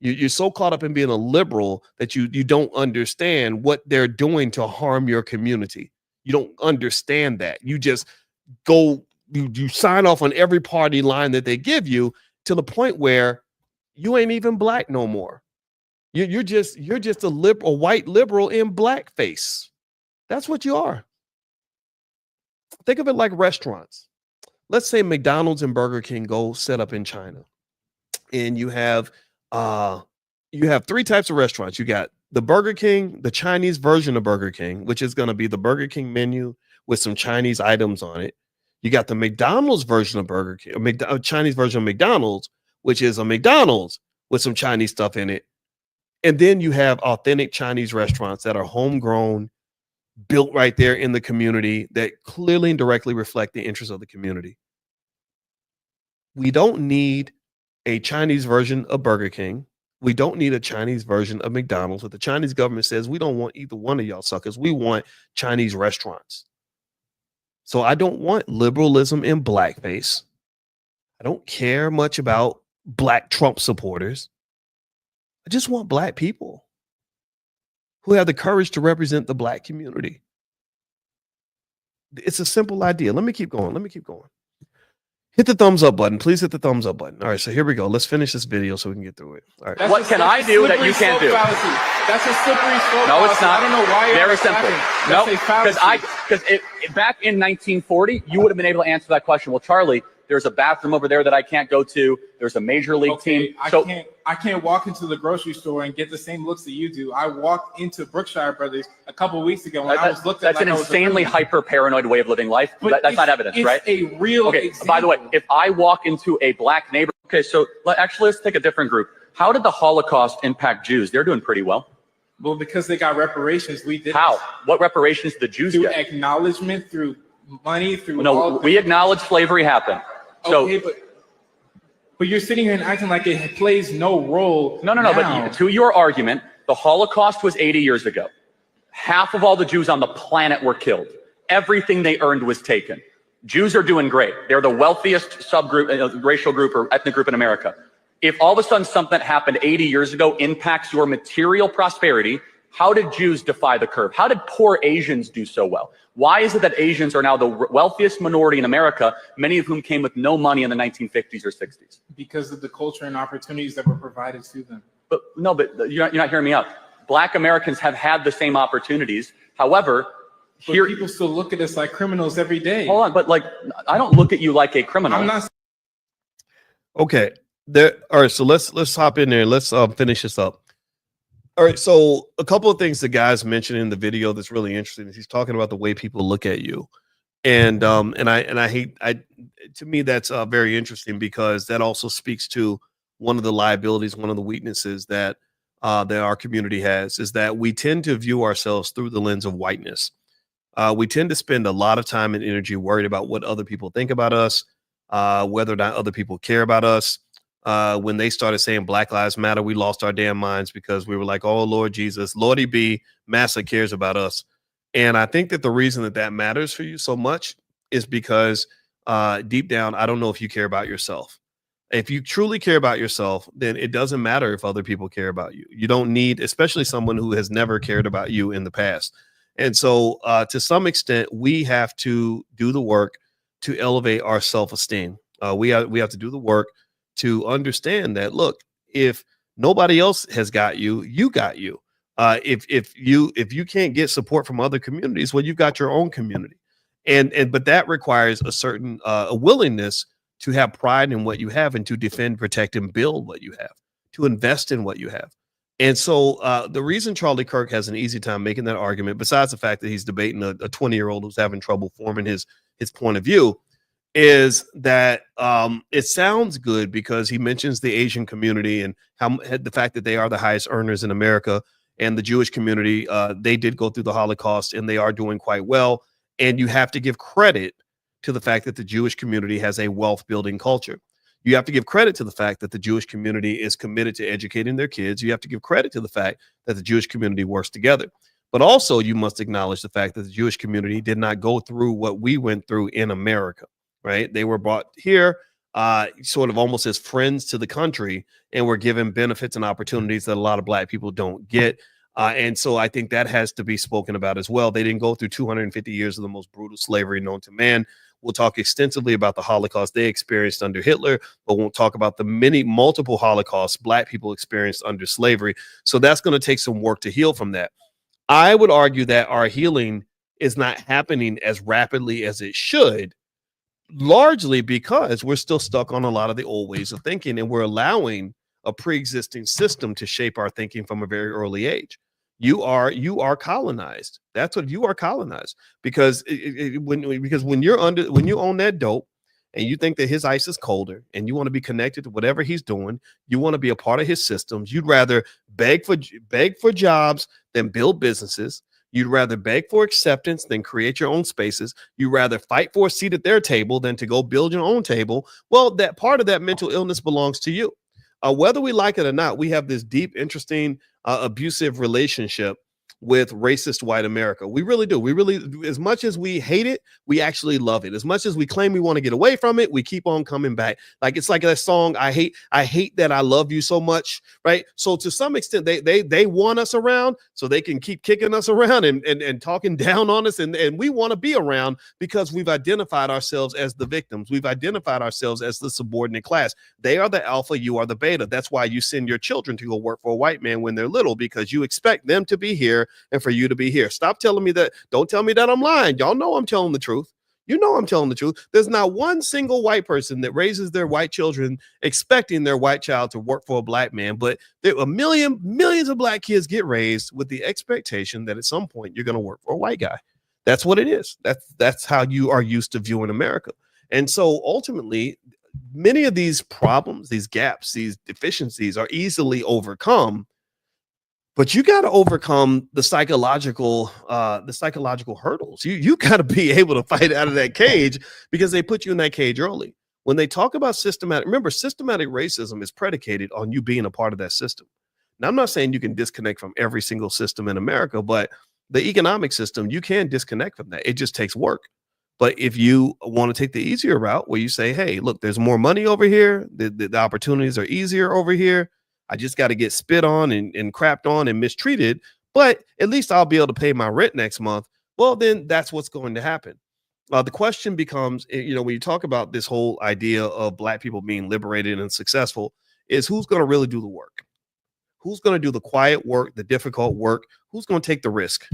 You're so caught up in being a liberal that you don't understand what they're doing to harm your community. You don't understand that. You just you sign off on every party line that they give you to the point where you ain't even black no more. You're just a white liberal in blackface. That's what you are. Think of it like restaurants. Let's say McDonald's and Burger King go set up in China, and you have three types of restaurants. You got the Burger King, the Chinese version of Burger King, which is going to be the Burger King menu with some Chinese items on it. You got the McDonald's version of Burger King, a Chinese version of McDonald's, which is a McDonald's with some Chinese stuff in it. And then you have authentic Chinese restaurants that are homegrown, built right there in the community, that clearly and directly reflect the interests of the community. We don't need a Chinese version of Burger King. We don't need a Chinese version of McDonald's. What the Chinese government says, we don't want either one of y'all suckers. We want Chinese restaurants. So I don't want liberalism in blackface. I don't care much about black Trump supporters. I just want black people who have the courage to represent the black community. It's a simple idea. Let me keep going. Hit the thumbs up button. Please hit the thumbs up button. All right, so here we go. Let's finish this video so we can get through it. All right. What can I do that you can't do? That's a slippery slope. No, it's not. I don't know why. Very simple. No, because back in 1940, you would have been able to answer that question. Well, Charlie, there's a bathroom over there that I can't go to. There's a major league team. I can't walk into the grocery store and get the same looks that you do. I walked into Brookshire Brothers a couple of weeks ago when I was looked at. That's an insanely hyper paranoid way of living life. That's not evidence, right? It's a real example. By the way, if I walk into a black neighborhood, so let's take a different group. How did the Holocaust impact Jews? They're doing pretty well. Well, because they got reparations, we did. How? What reparations did the Jews get? Through acknowledgement, through money, through. No, we acknowledge slavery happened. Okay, but you're sitting here and acting like it plays no role. No. But to your argument, the Holocaust was 80 years ago. Half of all the Jews on the planet were killed. Everything they earned was taken. Jews are doing great. They're the wealthiest subgroup, racial group or ethnic group in America. If all of a sudden something that happened 80 years ago impacts your material prosperity, how did Jews defy the curve? How did poor Asians do so well? Why is it that Asians are now the wealthiest minority in America, many of whom came with no money in the 1950s or 60s? Because of the culture and opportunities that were provided to them. But you're not hearing me out. Black Americans have had the same opportunities. However, people still look at us like criminals every day. Hold on, but I don't look at you like a criminal. I'm not. Okay. All right. So let's hop in there. Let's finish this up. All right, so a couple of things the guys mentioned in the video that's really interesting is he's talking about the way people look at you, and to me that's very interesting because that also speaks to one of the liabilities, one of the weaknesses that our community has is that we tend to view ourselves through the lens of whiteness. We tend to spend a lot of time and energy worried about what other people think about us, whether or not other people care about us. When they started saying Black Lives Matter, we lost our damn minds because we were like, oh, Lord Jesus, Lordy B, Massa cares about us. And I think that the reason that matters for you so much is because deep down, I don't know if you care about yourself. If you truly care about yourself, then it doesn't matter if other people care about you. You don't need, especially someone who has never cared about you in the past. And so to some extent, we have to do the work to elevate our self-esteem. We have to do the work to understand that, look, if nobody else has got you, you got you. If you can't get support from other communities, well, you've got your own community. But that requires a certain a willingness to have pride in what you have and to defend, protect, and build what you have, to invest in what you have. And so the reason Charlie Kirk has an easy time making that argument, besides the fact that he's debating a 20-year-old who's having trouble forming his point of view, is that it sounds good because he mentions the Asian community and how the fact that they are the highest earners in America. and the Jewish community, they did go through the Holocaust and they are doing quite well. And you have to give credit to the fact that the Jewish community has a wealth building culture. You have to give credit to the fact that the Jewish community is committed to educating their kids. You have to give credit to the fact that the Jewish community works together. But also, you must acknowledge the fact that the Jewish community did not go through what we went through in America, right? They were brought here sort of almost as friends to the country and were given benefits and opportunities that a lot of Black people don't get. And so I think that has to be spoken about as well. They didn't go through 250 years of the most brutal slavery known to man. We'll talk extensively about the Holocaust they experienced under Hitler, but won't talk about the multiple Holocausts Black people experienced under slavery. So that's going to take some work to heal from that. I would argue that our healing is not happening as rapidly as it should, largely because we're still stuck on a lot of the old ways of thinking, and we're allowing a pre-existing system to shape our thinking from a very early age. You are colonized. That's what you are, colonized, because when you own that dope and you think that his ice is colder and you want to be connected to whatever he's doing, you want to be a part of his systems. You'd rather beg for jobs than build businesses. You'd rather beg for acceptance than create your own spaces. You'd rather fight for a seat at their table than to go build your own table. Well, that part of that mental illness belongs to you. Whether we like it or not, we have this deep, interesting, abusive relationship with racist white America. We really do. We really, as much as we hate it, we actually love it. As much as we claim we want to get away from it, we keep on coming back. Like, it's like that song, I hate that I love you so much, right? So to some extent, they want us around so they can keep kicking us around and talking down on us. And we want to be around because we've identified ourselves as the victims. We've identified ourselves as the subordinate class. They are the alpha, you are the beta. That's why you send your children to go work for a white man when they're little, because you expect them to be here and for you to be here. Stop telling me that. Don't tell me that I'm lying. Y'all know I'm telling the truth. You know I'm telling the truth. There's not one single white person that raises their white children expecting their white child to work for a Black man, but there are millions of Black kids get raised with the expectation that at some point you're going to work for a white guy. That's what it is. That's how you are used to viewing America. And so ultimately, many of these problems, these gaps, these deficiencies are easily overcome. But you got to overcome the psychological hurdles. You got to be able to fight out of that cage, because they put you in that cage early. When they talk about systematic racism is predicated on you being a part of that system. Now, I'm not saying you can disconnect from every single system in America, but the economic system, you can disconnect from that. It just takes work. But if you want to take the easier route where you say, hey, look, there's more money over here. The opportunities are easier over here. I just got to get spit on and crapped on and mistreated, but at least I'll be able to pay my rent next month. Well, then that's what's going to happen. The question becomes, when you talk about this whole idea of Black people being liberated and successful, is who's going to really do the work? Who's going to do the quiet work, the difficult work? Who's going to take the risk?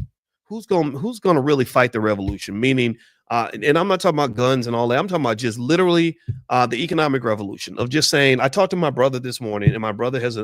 Who's going to really fight the revolution? Meaning, and I'm not talking about guns and all that. I'm talking about just literally the economic revolution of just saying, I talked to my brother this morning, and my brother has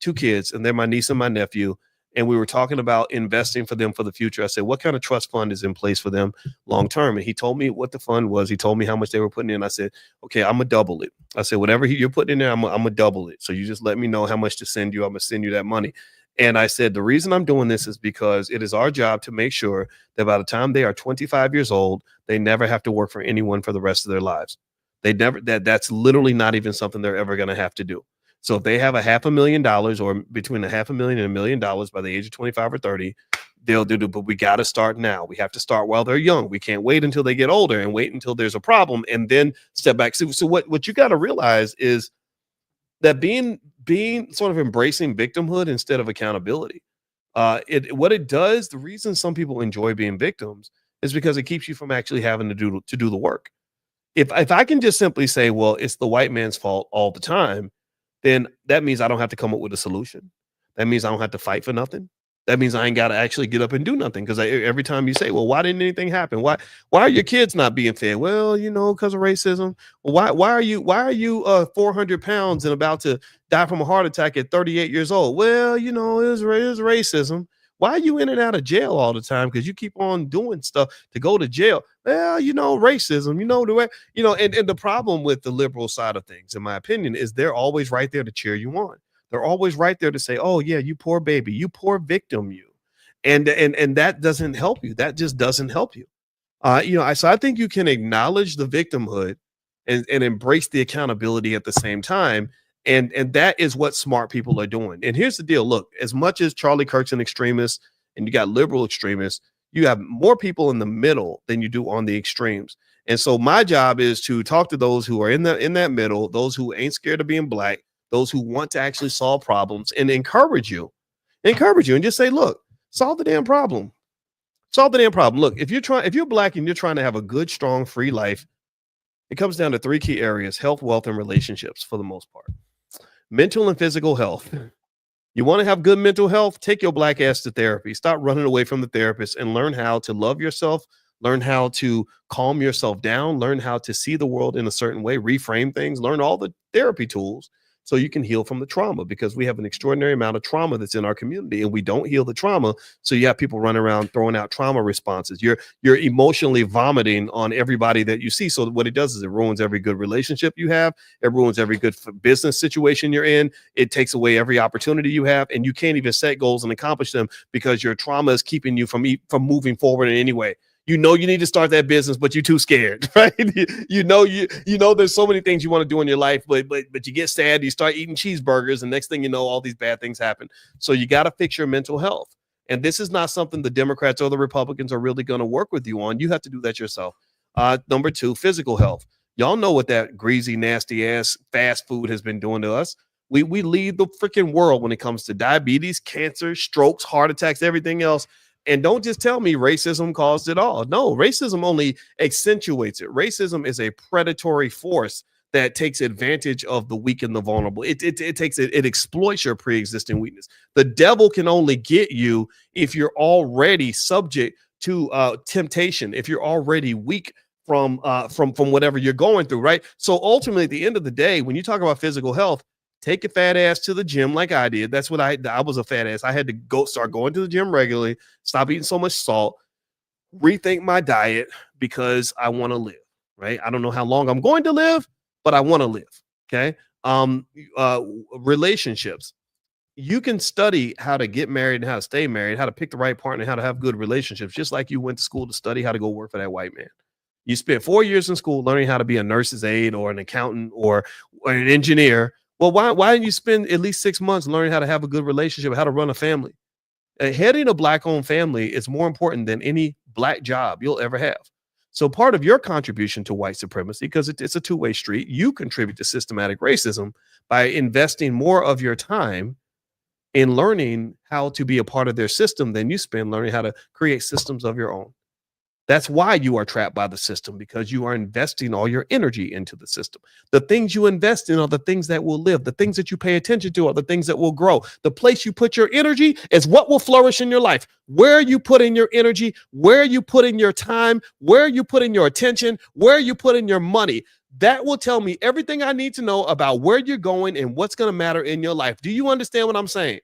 2 kids, and they're my niece and my nephew. And we were talking about investing for them for the future. I said, what kind of trust fund is in place for them long term? And he told me what the fund was. He told me how much they were putting in. I said, okay, I'm going to double it. I said, whatever you're putting in there, I'm going to double it. So you just let me know how much to send you. I'm going to send you that money. And I said, the reason I'm doing this is because it is our job to make sure that by the time they are 25 years old, they never have to work for anyone for the rest of their lives. That's literally not even something they're ever going to have to do. So if they have $500,000 or between $500,000 and $1 million by the age of 25 or 30, they'll do it. But we got to start now. We have to start while they're young. We can't wait until they get older and wait until there's a problem and then step back. So what you got to realize is that being sort of embracing victimhood instead of accountability, what it does, the reason some people enjoy being victims is because it keeps you from actually having to do the work. If I can just simply say, well, it's the white man's fault all the time, then that means I don't have to come up with a solution. That means I don't have to fight for nothing. That means I ain't got to actually get up and do nothing. Because every time you say, well, why didn't anything happen? Why are your kids not being fed? Well, because of racism. Well, why are you 400 pounds and about to die from a heart attack at 38 years old? Well, it was racism. Why are you in and out of jail all the time? Because you keep on doing stuff to go to jail. Well, racism, the way, and the problem with the liberal side of things, in my opinion, is they're always right there to cheer you on. They're always right there to say, oh yeah, you poor baby, you poor victim, you. And that doesn't help you. That just doesn't help you. So I think you can acknowledge the victimhood and embrace the accountability at the same time. And that is what smart people are doing. And here's the deal. Look, as much as Charlie Kirk's an extremist and you got liberal extremists, you have more people in the middle than you do on the extremes. And so my job is to talk to those who are in that middle, those who ain't scared of being black, those who want to actually solve problems, and encourage you and just say, look, solve the damn problem. Solve the damn problem. Look, if you're black and you're trying to have a good, strong, free life, it comes down to three key areas: health, wealth, and relationships for the most part. Mental and physical health. You want to have good mental health? Take your black ass to therapy. Stop running away from the therapist and learn how to love yourself, learn how to calm yourself down, learn how to see the world in a certain way, reframe things, learn all the therapy tools so you can heal from the trauma, because we have an extraordinary amount of trauma that's in our community and we don't heal the trauma. So you have people running around throwing out trauma responses. You're emotionally vomiting on everybody that you see. So what it does is it ruins every good relationship you have. It ruins every good business situation you're in. It takes away every opportunity you have, and you can't even set goals and accomplish them because your trauma is keeping you from moving forward in any way. You know you need to start that business, but you're too scared, right? You know there's so many things you want to do in your life, but you get sad, you start eating cheeseburgers, and next thing you know, all these bad things happen. So you got to fix your mental health. And this is not something the Democrats or the Republicans are really going to work with you on. You have to do that yourself. Number two, physical health. Y'all know what that greasy, nasty ass fast food has been doing to us. We lead the freaking world when it comes to diabetes, cancer, strokes, heart attacks, everything else. And don't just tell me racism caused it all. No, racism only accentuates it. Racism is a predatory force that takes advantage of the weak and the vulnerable. It exploits your pre-existing weakness. The devil can only get you if you're already subject to temptation, if you're already weak from whatever you're going through, right? So ultimately, at the end of the day, when you talk about physical health, take your fat ass to the gym like I did. That's what I was a fat ass. I had to start going to the gym regularly, stop eating so much salt, rethink my diet because I want to live, right? I don't know how long I'm going to live, but I want to live. Okay. Relationships. You can study how to get married and how to stay married, how to pick the right partner, how to have good relationships, just like you went to school to study how to go work for that white man. You spent 4 years in school learning how to be a nurse's aide or an accountant or an engineer. Well, why didn't you spend at least 6 months learning how to have a good relationship, how to run a family? Heading a black-owned family is more important than any black job you'll ever have. So part of your contribution to white supremacy, because it's a two-way street, you contribute to systematic racism by investing more of your time in learning how to be a part of their system than you spend learning how to create systems of your own. That's why you are trapped by the system, because you are investing all your energy into the system. The things you invest in are the things that will live. The things that you pay attention to are the things that will grow. The place you put your energy is what will flourish in your life. Where you put in your energy, where you put in your time, where you put in your attention, where you put in your money, that will tell me everything I need to know about where you're going and what's going to matter in your life. Do you understand what I'm saying?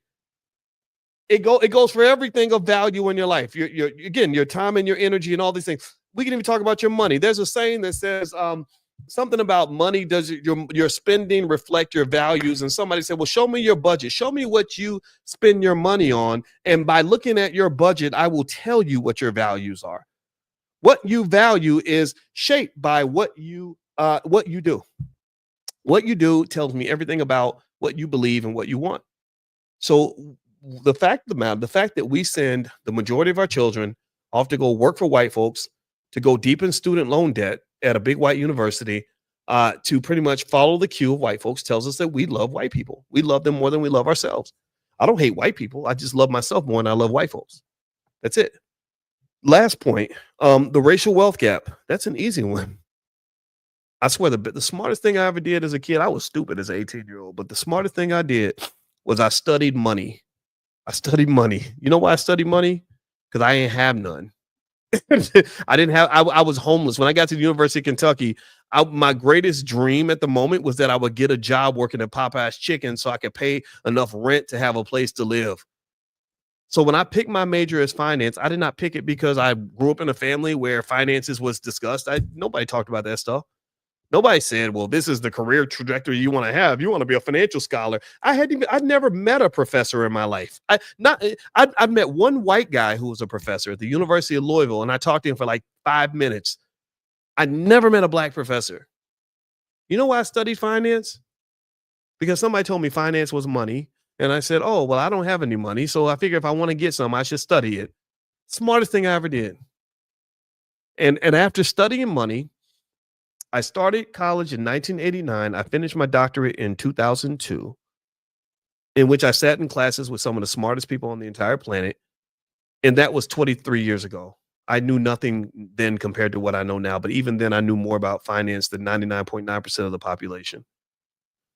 It goes for everything of value in your life. Your time and your energy and all these things. We can even talk about your money. There's a saying that says something about money. Does your spending reflect your values? And somebody said, well, show me your budget. Show me what you spend your money on. And by looking at your budget, I will tell you what your values are. What you value is shaped by what you do. What you do tells me everything about what you believe and what you want. So the fact of the matter, the fact that we send the majority of our children off to go work for white folks, to go deep in student loan debt at a big white university, to pretty much follow the cue of white folks, tells us that we love white people. We love them more than we love ourselves. I don't hate white people. I just love myself more than I love white folks. That's it. Last point, the racial wealth gap. That's an easy one. I swear the smartest thing I ever did as a kid, I was stupid as an 18-year-old, but the smartest thing I did was I studied money. You know why I studied money? Because I ain't have none. I was homeless. When I got to the University of Kentucky, my greatest dream at the moment was that I would get a job working at Popeye's Chicken so I could pay enough rent to have a place to live. So when I picked my major as finance, I did not pick it because I grew up in a family where finances was discussed. Nobody talked about that stuff. Nobody said, well, this is the career trajectory you want to have. You want to be a financial scholar. I'd never met a professor in my life. I met one white guy who was a professor at the University of Louisville, and I talked to him for like 5 minutes. I never met a black professor. You know why I studied finance? Because somebody told me finance was money. And I said, oh, well, I don't have any money. So I figure if I want to get some, I should study it. Smartest thing I ever did. And after studying money, I started college in 1989. I finished my doctorate in 2002, in which I sat in classes with some of the smartest people on the entire planet. And that was 23 years ago. I knew nothing then compared to what I know now. But even then, I knew more about finance than 99.9% of the population.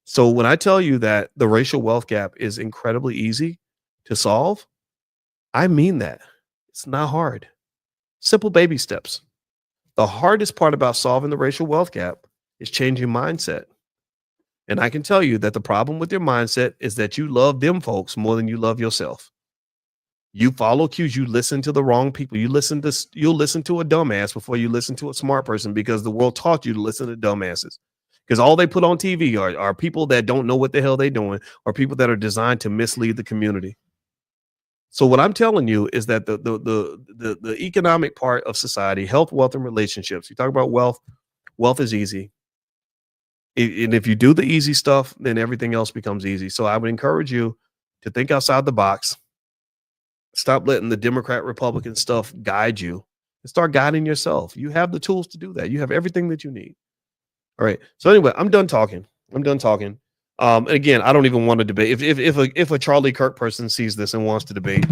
So when I tell you that the racial wealth gap is incredibly easy to solve, I mean that. It's not hard. Simple baby steps. The hardest part about solving the racial wealth gap is changing mindset. And I can tell you that the problem with your mindset is that you love them folks more than you love yourself. You follow cues. You listen to the wrong people. You'll listen to a dumbass before you listen to a smart person, because the world taught you to listen to dumbasses. Because all they put on TV are people that don't know what the hell they're doing, or people that are designed to mislead the community. So what I'm telling you is that the economic part of society, health, wealth, and relationships. You talk about wealth. Wealth is easy. And if you do the easy stuff, then everything else becomes easy. So I would encourage you to think outside the box. Stop letting the Democrat, Republican stuff guide you, and start guiding yourself. You have the tools to do that. You have everything that you need. All right. So anyway, I'm done talking. And again, I don't even want to debate. If a Charlie Kirk person sees this and wants to debate,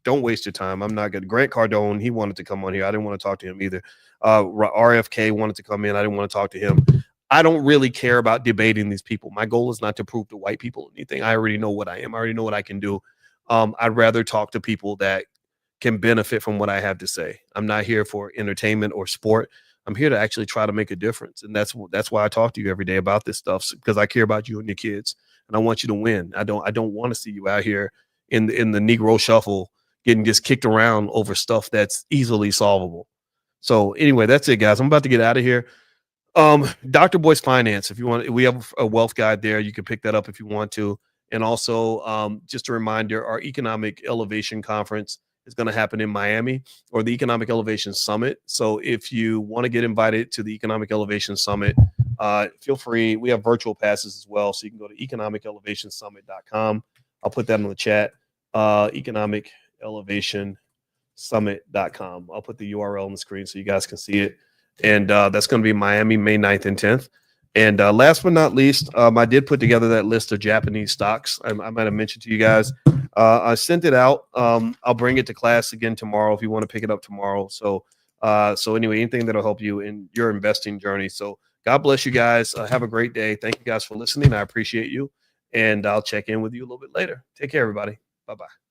don't waste your time. I'm not good. Grant Cardone, he wanted to come on here. I didn't want to talk to him either. RFK wanted to come in. I didn't want to talk to him. I don't really care about debating these people. My goal is not to prove to white people anything. I already know what I am. I already know what I can do. I'd rather talk to people that can benefit from what I have to say. I'm not here for entertainment or sport. I'm here to actually try to make a difference. And that's why I talk to you every day about this stuff, because I care about you and your kids, and I want you to win. I don't want to see you out here in the Negro shuffle getting just kicked around over stuff that's easily solvable. So anyway, that's it, guys. I'm about to get out of here. Dr. Boyce Finance, if you want, we have a wealth guide there. You can pick that up if you want to. And also, just a reminder, our Economic Elevation Conference is going to happen in Miami, or the Economic Elevation Summit. So if you want to get invited to the Economic Elevation Summit, feel free. We have virtual passes as well. So you can go to economicelevationsummit.com. I'll put that in the chat. Economicelevationsummit.com. I'll put the URL on the screen so you guys can see it. And that's going to be Miami, May 9th and 10th. And last but not least, I did put together that list of Japanese stocks. I might have mentioned to you guys. I sent it out. I'll bring it to class again tomorrow if you want to pick it up tomorrow. So anyway, anything that'll help you in your investing journey. So God bless you guys. Have a great day. Thank you guys for listening. I appreciate you. And I'll check in with you a little bit later. Take care, everybody. Bye-bye.